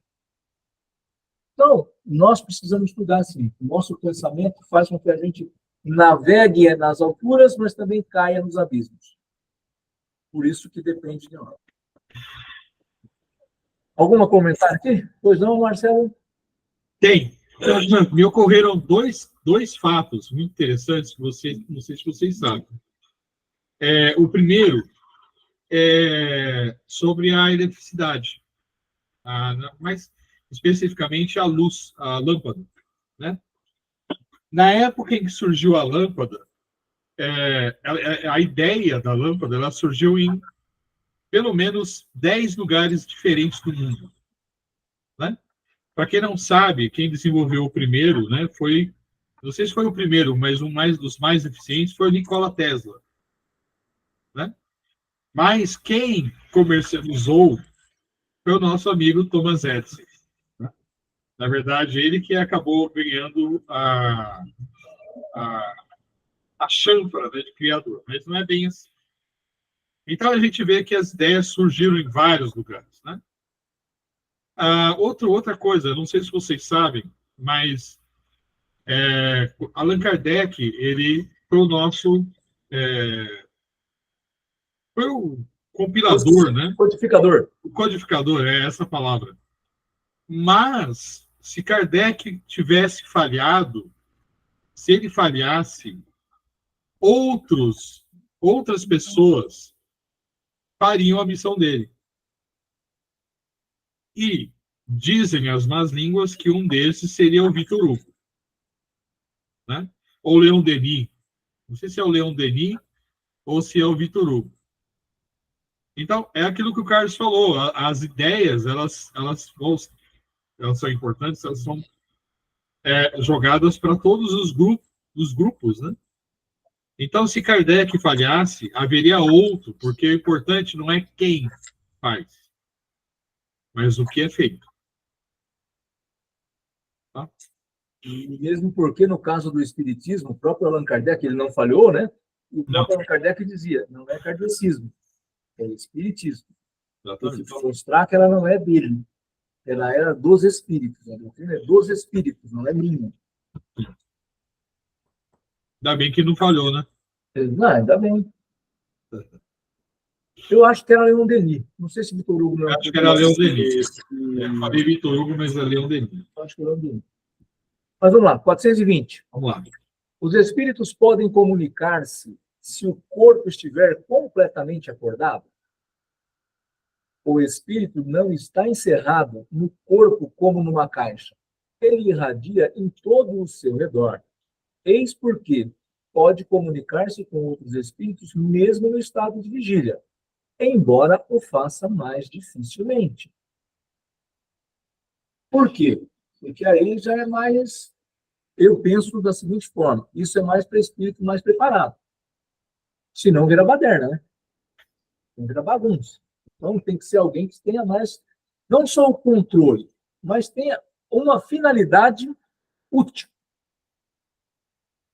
Então, nós precisamos estudar assim. O nosso pensamento faz com que a gente navegue nas alturas, mas também caia nos abismos. Por isso que depende de nós. Algum comentário aqui? Pois não, Marcelo? Tem. Me ocorreram dois fatos muito interessantes que não sei se vocês sabem. O primeiro é sobre a eletricidade, mais especificamente a luz, a lâmpada, né? Na época em que surgiu a lâmpada, a ideia da lâmpada ela surgiu em pelo menos 10 lugares diferentes do mundo, né? Para quem não sabe, quem desenvolveu o primeiro, né, não sei se foi o primeiro, mas dos mais eficientes foi o Nikola Tesla, né? Mas quem comercializou foi o nosso amigo Thomas Edison, Na verdade, ele que acabou ganhando a chanfra, né, de criador, mas não é bem assim. Então, a gente vê que as ideias surgiram em vários lugares, né? Outra coisa, não sei se vocês sabem, mas Allan Kardec, ele foi o nosso foi o compilador, né? Codificador. O codificador, é essa a palavra. Mas, se Kardec tivesse falhado, se ele falhasse, outras pessoas fariam a missão dele. E dizem as más línguas que um desses seria o Victor Hugo, né? Ou Leon Denis. Não sei se é o Leon Denis ou se é o Victor Hugo. Então, é aquilo que o Carlos falou. As ideias, elas são importantes, elas são jogadas para todos os grupos, né? Então, se Kardec falhasse, haveria outro, porque o importante não é quem faz, mas o que é feito. Tá? E mesmo porque, no caso do Espiritismo, o próprio Allan Kardec, ele não falhou, né? O próprio Allan Kardec dizia, não é kardecismo, é Espiritismo. Para mostrar que ela não é dele, ela era dos Espíritos. A doutrina é dos Espíritos, não é minha. Ainda bem que não falhou, né? Não, ainda bem. Eu acho que era Leon Denis. Não sei se Victor Hugo não. Acho que era Leon Denis. Falei Victor Hugo, mas é Leon Denis. Acho que era Leon Denis. Mas vamos lá, 420. Vamos lá. Os espíritos podem comunicar-se se o corpo estiver completamente acordado? O espírito não está encerrado no corpo como numa caixa. Ele irradia em todo o seu redor. Eis porque pode comunicar-se com outros espíritos mesmo no estado de vigília, embora o faça mais dificilmente. Por quê? Porque aí já é mais... Eu penso da seguinte forma, isso é mais para espírito mais preparado. Senão vira baderna, né? Não vira bagunça. Então tem que ser alguém que tenha mais, não só o controle, mas tenha uma finalidade útil.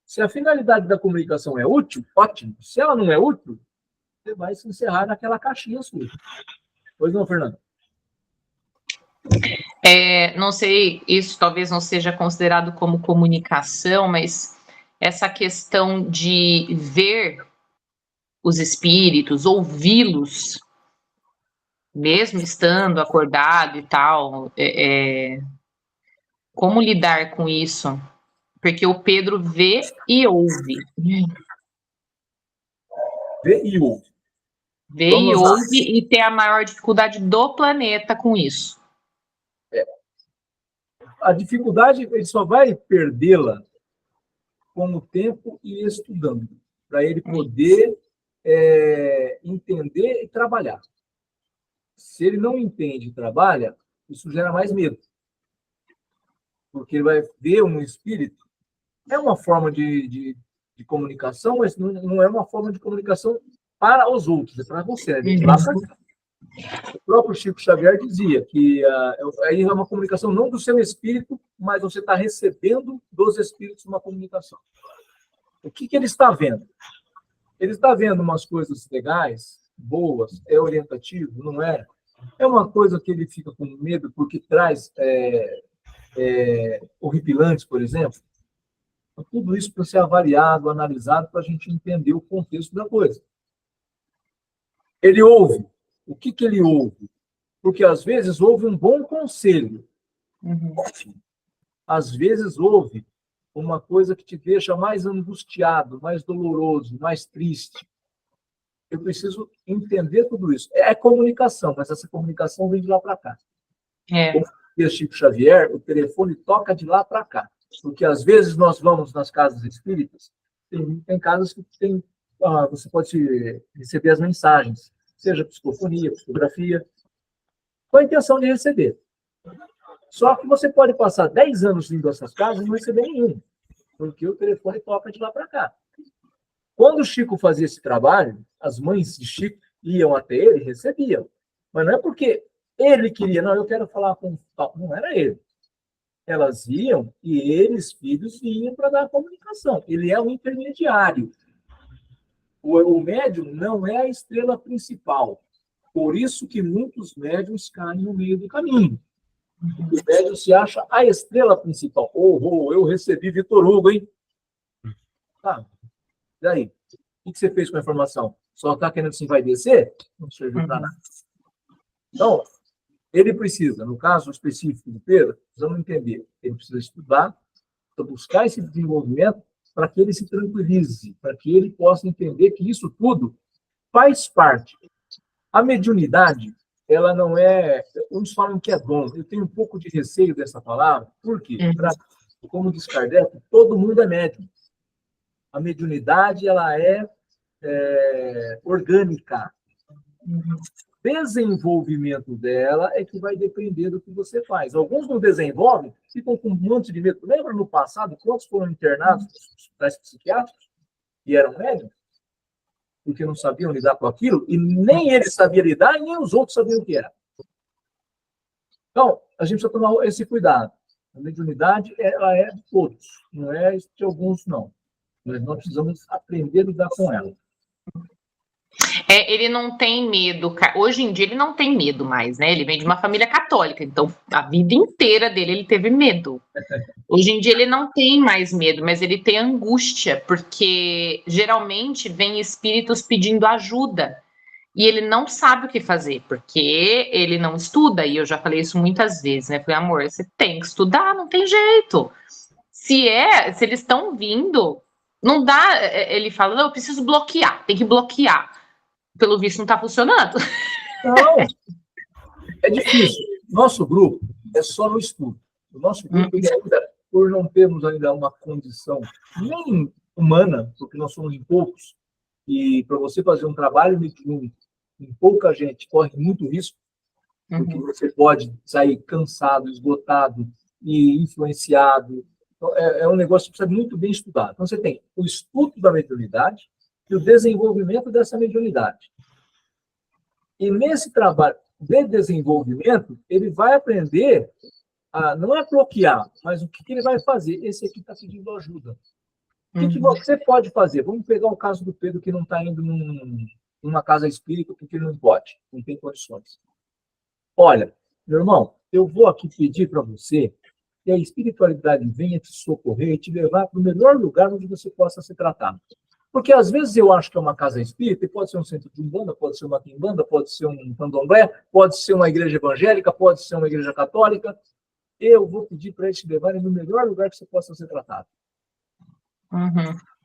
Se a finalidade da comunicação é útil, ótimo. Se ela não é útil, você vai se encerrar naquela caixinha sua. Pois não, Fernando? Não sei, isso talvez não seja considerado como comunicação, mas essa questão de ver os espíritos, ouvi-los, mesmo estando acordado e tal, como lidar com isso? Porque o Pedro vê e ouve. Vê e ouve. Vê e ouve e tem a maior dificuldade do planeta com isso. A dificuldade, ele só vai perdê-la com o tempo e estudando, para ele poder entender e trabalhar. Se ele não entende e trabalha, isso gera mais medo. Porque ele vai ver um espírito. É uma forma de comunicação, mas não é uma forma de comunicação para os outros, é para você. O próprio Chico Xavier dizia que aí é uma comunicação não do seu espírito, mas você está recebendo dos espíritos uma comunicação. O que ele está vendo? Ele está vendo umas coisas legais, boas, é orientativo, não é? É uma coisa que ele fica com medo porque traz horripilantes, por exemplo. Tudo isso para ser avaliado, analisado, para a gente entender o contexto da coisa. Ele ouve. O que ele ouve? Porque, às vezes, ouve um bom conselho. Às vezes, ouve uma coisa que te deixa mais angustiado, mais doloroso, mais triste. Eu preciso entender tudo isso. É comunicação, mas essa comunicação vem de lá para cá. Como diz Chico Xavier, o telefone toca de lá para cá. Porque, às vezes, nós vamos nas casas espíritas, tem casas que você pode receber as mensagens, seja psicofonia, psicografia, com a intenção de receber. Só que você pode passar 10 anos indo a essas casas e não receber nenhum, porque o telefone toca de lá para cá. Quando o Chico fazia esse trabalho, as mães de Chico iam até ele e recebiam. Mas não é porque ele queria, não, eu quero falar com... Não era ele. Elas iam e eles, filhos, iam para dar a comunicação. Ele é um intermediário. O médium não é a estrela principal. Por isso que muitos médiums caem no meio do caminho. O médium se acha a estrela principal. Eu recebi Vitor Hugo, hein? Tá. E aí? O que você fez com a informação? Só está querendo se vai descer? Não serviu para nada. Então, ele precisa, no caso específico do Pedro, precisamos entender, ele precisa estudar, para buscar esse desenvolvimento, para que ele se tranquilize, para que ele possa entender que isso tudo faz parte. A mediunidade, ela não é... Uns falam que é dom. Eu tenho um pouco de receio dessa palavra. Por quê? Como diz Kardec, todo mundo é médium. A mediunidade, ela é orgânica. Desenvolvimento dela é que vai depender do que você faz. Alguns não desenvolvem, ficam com um monte de medo. Lembra no passado quantos foram internados nos hospitais psiquiátricos e eram médicos? Porque não sabiam lidar com aquilo, e nem ele sabia lidar, e nem os outros sabiam o que era. Então, a gente precisa tomar esse cuidado. A mediunidade, ela é de todos, não é de alguns, não. Mas nós precisamos aprender a lidar com ela. Ele não tem medo. Hoje em dia ele não tem medo mais, né? Ele vem de uma família católica, então a vida inteira dele ele teve medo. Hoje em dia ele não tem mais medo, mas ele tem angústia, porque geralmente vem espíritos pedindo ajuda e ele não sabe o que fazer, porque ele não estuda, e eu já falei isso muitas vezes, né? Falei, amor, você tem que estudar, não tem jeito. Se eles estão vindo, não dá. Ele fala, não, eu preciso bloquear, tem que bloquear. Pelo visto, não está funcionando. Não, é difícil. Nosso grupo é só no estudo. O nosso grupo, ainda, por não termos ainda uma condição nem humana, porque nós somos em poucos, e para você fazer um trabalho mediúnico em pouca gente, corre muito risco, porque você pode sair cansado, esgotado e influenciado. Então, é um negócio que precisa muito bem estudado. Então, você tem o estudo da mediunidade, e o desenvolvimento dessa mediunidade. E nesse trabalho de desenvolvimento, ele vai aprender a, não é bloquear, mas o que ele vai fazer? Esse aqui está pedindo ajuda. O que você pode fazer? Vamos pegar o caso do Pedro, que não está indo numa casa espírita, porque ele não pode, não tem condições. Olha, meu irmão, eu vou aqui pedir para você que a espiritualidade venha te socorrer e te levar para o melhor lugar onde você possa ser tratado. Porque, às vezes, eu acho que é uma casa espírita, e pode ser um centro de umbanda, pode ser uma quimbanda, pode ser um candomblé, pode ser uma igreja evangélica, pode ser uma igreja católica. Eu vou pedir para eles te levarem no melhor lugar que você possa ser tratado.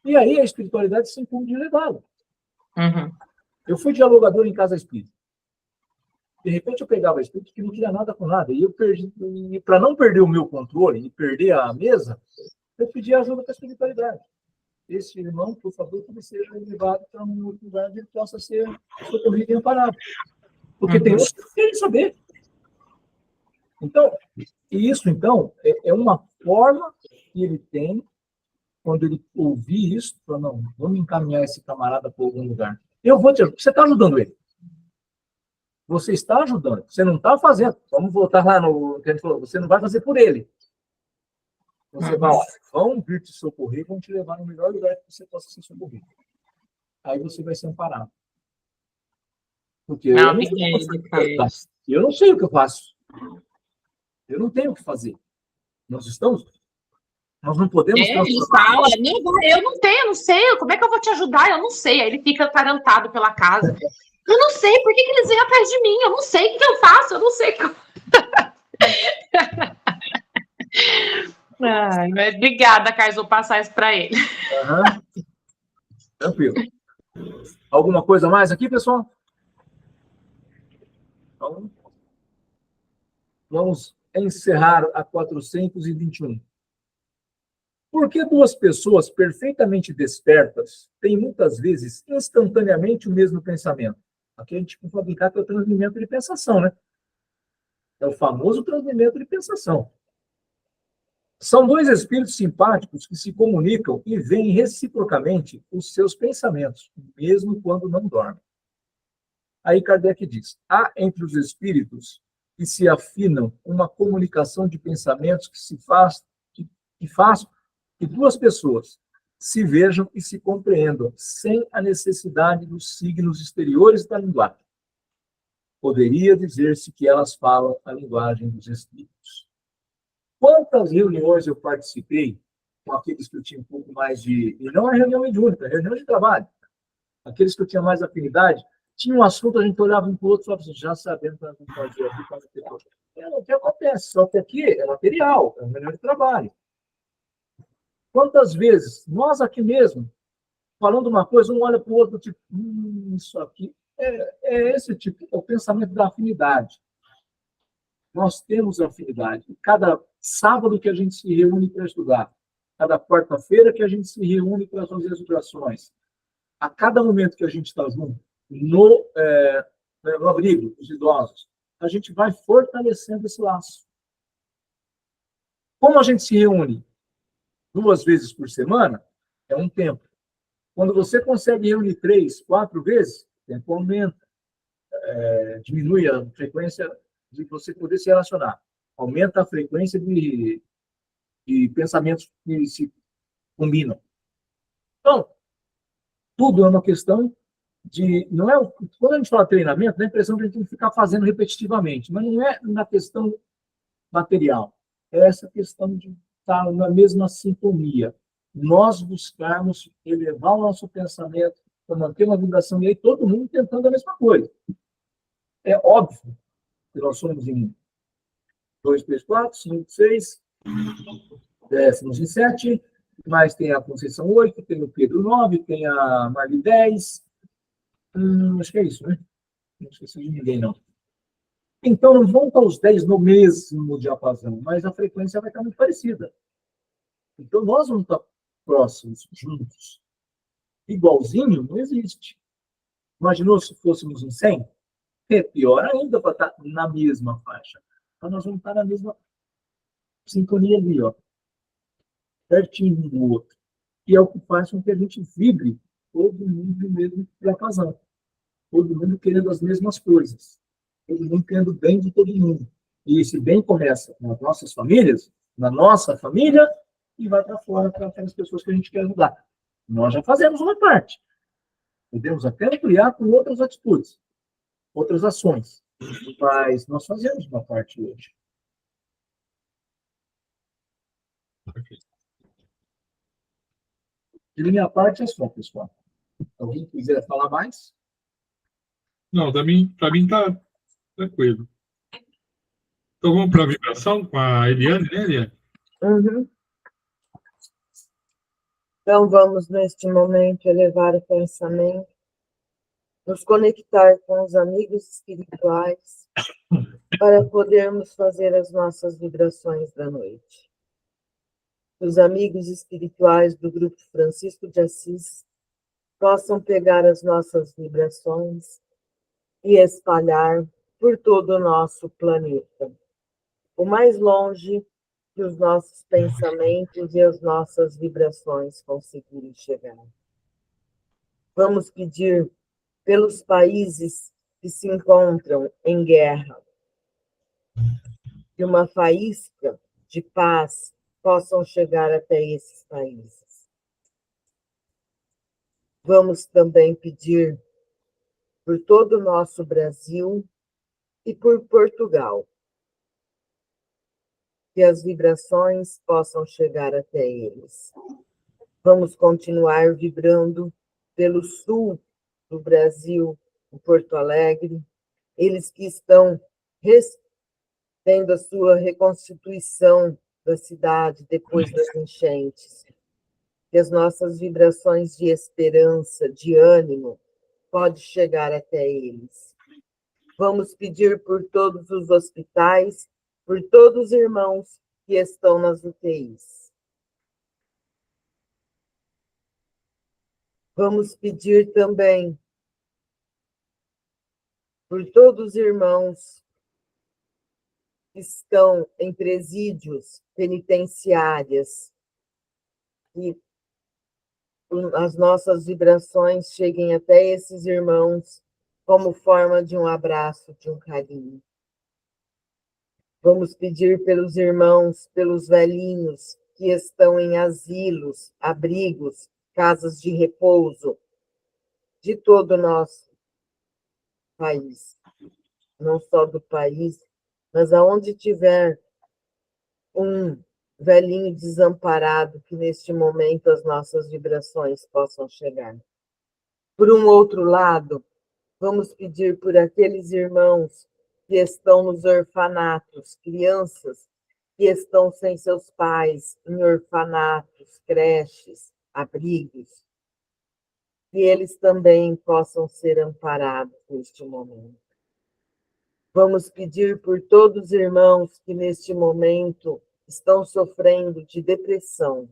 E aí a espiritualidade se incumbe de levá-lo. Eu fui dialogador em casa espírita. De repente, eu pegava espírito que não queria nada com nada. E eu perdi, e para não perder o meu controle e perder a mesa, eu pedi ajuda para a espiritualidade. Esse irmão, por favor, que ele seja levado para um outro lugar onde ele possa ser socorrido e amparado. Porque tem outros que querem saber. Então, isso, então, é uma forma que ele tem, quando ele ouvir isso, para não, vamos encaminhar esse camarada para algum lugar. Eu vou te ajudar. Você está ajudando ele. Você está ajudando. Você não está fazendo. Vamos voltar lá no que a gente falou. Você não vai fazer por ele. Você vai, olha, vão vir te socorrer, vão te levar no melhor lugar que você possa ser socorrido. Aí você vai ser amparado. Porque eu não sei o que eu faço. Eu não tenho o que fazer. Nós não podemos... Ele fala, eu não sei, como é que eu vou te ajudar? Eu não sei. Aí ele fica atarantado pela casa. Eu não sei, por que eles vêm atrás de mim? Eu não sei o que eu faço, eu não sei o que eu... Mas obrigada, Carlos, vou passar isso para ele. Tranquilo. Alguma coisa mais aqui, pessoal? Então, vamos encerrar a 421. Por que duas pessoas perfeitamente despertas têm muitas vezes instantaneamente o mesmo pensamento? Aqui a gente tem que fabricar que é o transmimento de pensação, né? É o famoso transmimento de pensação. São dois espíritos simpáticos que se comunicam e veem reciprocamente os seus pensamentos, mesmo quando não dormem. Aí Kardec diz, há entre os espíritos que se afinam, uma comunicação de pensamentos que faz que duas pessoas se vejam e se compreendam, sem a necessidade dos signos exteriores da linguagem. Poderia dizer-se que elas falam a linguagem dos espíritos. Quantas reuniões eu participei com aqueles que eu tinha um pouco mais de... E não é reunião mediúnica, é reunião de trabalho. Aqueles que eu tinha mais afinidade, tinha um assunto, a gente olhava um para o outro e falava assim, já sabendo para não fazer aqui, para não ter problema. É o que acontece, só que aqui é material, é uma reunião de trabalho. Quantas vezes, nós aqui mesmo, falando uma coisa, um olha para o outro, tipo, isso aqui é esse tipo, é o pensamento da afinidade. Nós temos afinidade. Cada sábado que a gente se reúne para estudar, cada quarta-feira que a gente se reúne para fazer as orações, a cada momento que a gente está junto, no abrigo dos idosos, a gente vai fortalecendo esse laço. Como a gente se reúne 2 vezes por semana, é um tempo. Quando você consegue reunir 3, 4 vezes, o tempo aumenta. Diminui a frequência de você poder se relacionar. Aumenta a frequência de pensamentos que se combinam. Então, tudo é uma questão de... Não é, quando a gente fala treinamento, dá a impressão que a gente tem que ficar fazendo repetitivamente, mas não é na questão material. É essa questão de estar na mesma sintonia. Nós buscarmos elevar o nosso pensamento para manter uma vibração, e aí todo mundo tentando a mesma coisa. É óbvio que nós somos em 2, 3, 4, 5, 6, décimos em 7, mas tem a Conceição 8, tem o Pedro 9, tem a Marli 10. Acho que é isso, né? Não esqueci de ninguém, não. Então, não vão estar os 10 no mesmo diapasão, mas a frequência vai estar muito parecida. Então, nós vamos estar próximos, juntos. Igualzinho não existe. Imaginou se fôssemos em 100? É pior ainda para estar na mesma faixa. Então, nós vamos estar na mesma sintonia ali, ó, pertinho um do outro. E é o que faz com que a gente vibre todo mundo no mesmo diapasão. Todo mundo querendo as mesmas coisas. Todo mundo querendo o bem de todo mundo. E esse bem começa nas nossas famílias, na nossa família, e vai para fora para aquelas pessoas que a gente quer ajudar. Nós já fazemos uma parte. Podemos até ampliar com outras atitudes, outras ações. Mas nós fazemos uma parte hoje. De minha parte é só, pessoal. Alguém quiser falar mais? Não, para mim tá tranquilo. Então vamos para a vibração com a Eliane, né, Eliane? Uhum. Então, vamos, neste momento, elevar o pensamento, nos conectar com os amigos espirituais, para podermos fazer as nossas vibrações da noite. Os amigos espirituais do Grupo Francisco de Assis possam pegar as nossas vibrações e espalhar por todo o nosso planeta, o mais longe que os nossos pensamentos e as nossas vibrações conseguirem chegar. Vamos pedir pelos países que se encontram em guerra, que uma faísca de paz possam chegar até esses países. Vamos também pedir por todo o nosso Brasil e por Portugal, que as vibrações possam chegar até eles. Vamos continuar vibrando pelo sul do Brasil, em Porto Alegre, eles que estão tendo a sua reconstituição da cidade depois das enchentes. Que as nossas vibrações de esperança, de ânimo, pode chegar até eles. Vamos pedir por todos os hospitais, por todos os irmãos que estão nas UTIs. Vamos pedir também por todos os irmãos que estão em presídios penitenciárias, que as nossas vibrações cheguem até esses irmãos como forma de um abraço, de um carinho. Vamos pedir pelos irmãos, pelos velhinhos que estão em asilos, abrigos, casas de repouso, de todo o nosso país. Não só do país, mas aonde tiver um velhinho desamparado, que neste momento as nossas vibrações possam chegar. Por um outro lado, vamos pedir por aqueles irmãos que estão nos orfanatos, crianças que estão sem seus pais, em orfanatos, creches, abrigos, que eles também possam ser amparados neste momento. Vamos pedir por todos os irmãos que neste momento estão sofrendo de depressão,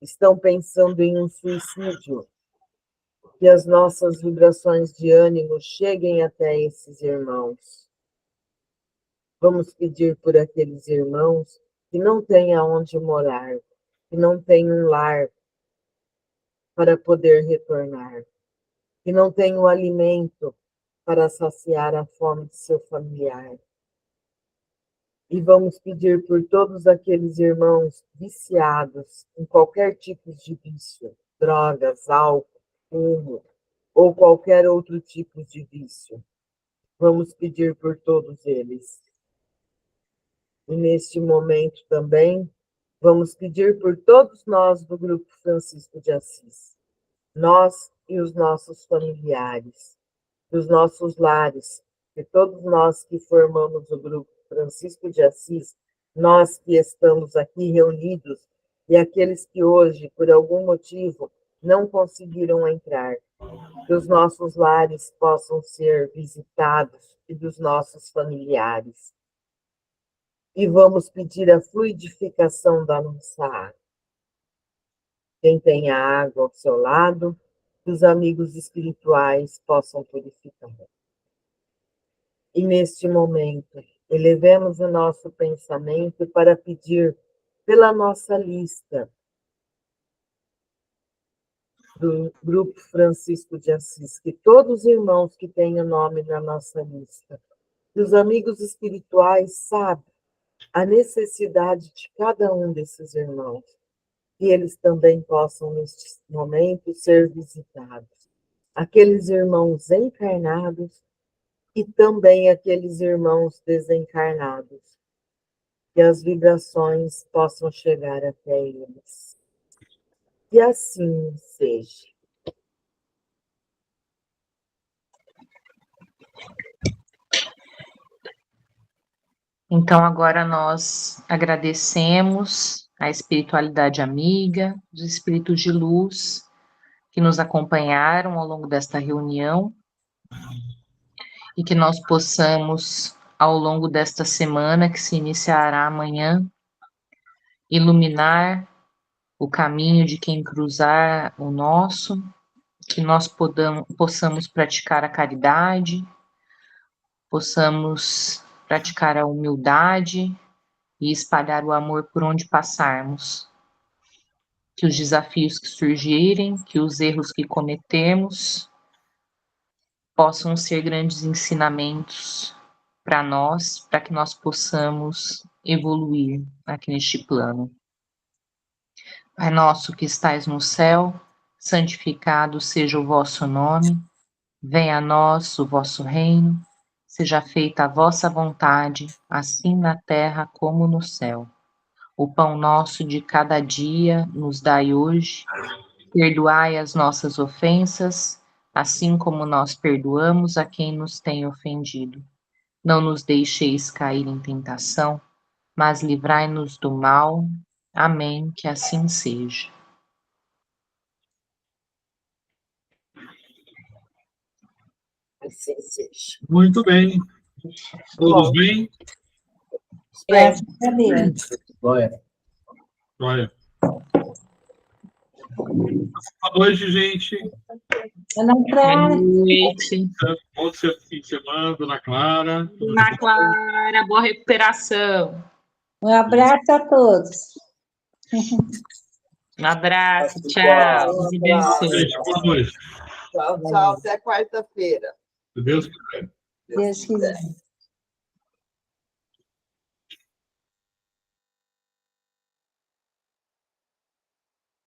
estão pensando em um suicídio, que as nossas vibrações de ânimo cheguem até esses irmãos. Vamos pedir por aqueles irmãos que não têm aonde morar, que não têm um lar para poder retornar, que não têm o alimento para saciar a fome de seu familiar. E vamos pedir por todos aqueles irmãos viciados em qualquer tipo de vício, drogas, álcool, fumo, ou qualquer outro tipo de vício. Vamos pedir por todos eles. E neste momento também, vamos pedir por todos nós do Grupo Francisco de Assis, nós e os nossos familiares, dos nossos lares, e todos nós que formamos o Grupo Francisco de Assis, nós que estamos aqui reunidos, e aqueles que hoje, por algum motivo, não conseguiram entrar, que os nossos lares possam ser visitados e dos nossos familiares. E vamos pedir a fluidificação da nossa água. Quem tem a água ao seu lado, que os amigos espirituais possam purificar. E neste momento, elevemos o nosso pensamento para pedir pela nossa lista do Grupo Francisco de Assis, que todos os irmãos que têm o nome na nossa lista, que os amigos espirituais sabem a necessidade de cada um desses irmãos, que eles também possam, neste momento, ser visitados. Aqueles irmãos encarnados e também aqueles irmãos desencarnados, que as vibrações possam chegar até eles. Que assim seja. Então, agora nós agradecemos a espiritualidade amiga, os espíritos de luz que nos acompanharam ao longo desta reunião e que nós possamos, ao longo desta semana, que se iniciará amanhã, iluminar o caminho de quem cruzar o nosso, que nós possamos praticar a caridade, possamos praticar a humildade e espalhar o amor por onde passarmos. Que os desafios que surgirem, que os erros que cometemos, possam ser grandes ensinamentos para nós, para que nós possamos evoluir aqui neste plano. Pai nosso que estais no céu, santificado seja o vosso nome, venha a nós o vosso reino, seja feita a vossa vontade, assim na terra como no céu. O pão nosso de cada dia nos dai hoje, perdoai as nossas ofensas, assim como nós perdoamos a quem nos tem ofendido. Não nos deixeis cair em tentação, mas livrai-nos do mal. Amém, que assim seja. Assim seja. Muito bem. Todos bem? Graças a Deus. Olha, Olha. Boa noite, gente. Ana Clara, Boa noite. Bom fim de semana, Dona Clara. Ana Clara, boa recuperação. um abraço a todos. Um abraço, tchau. Deus abençoe. Gente, boa noite. Tchau, tchau. Até quarta-feira. Se Deus quiser. Deus quiser.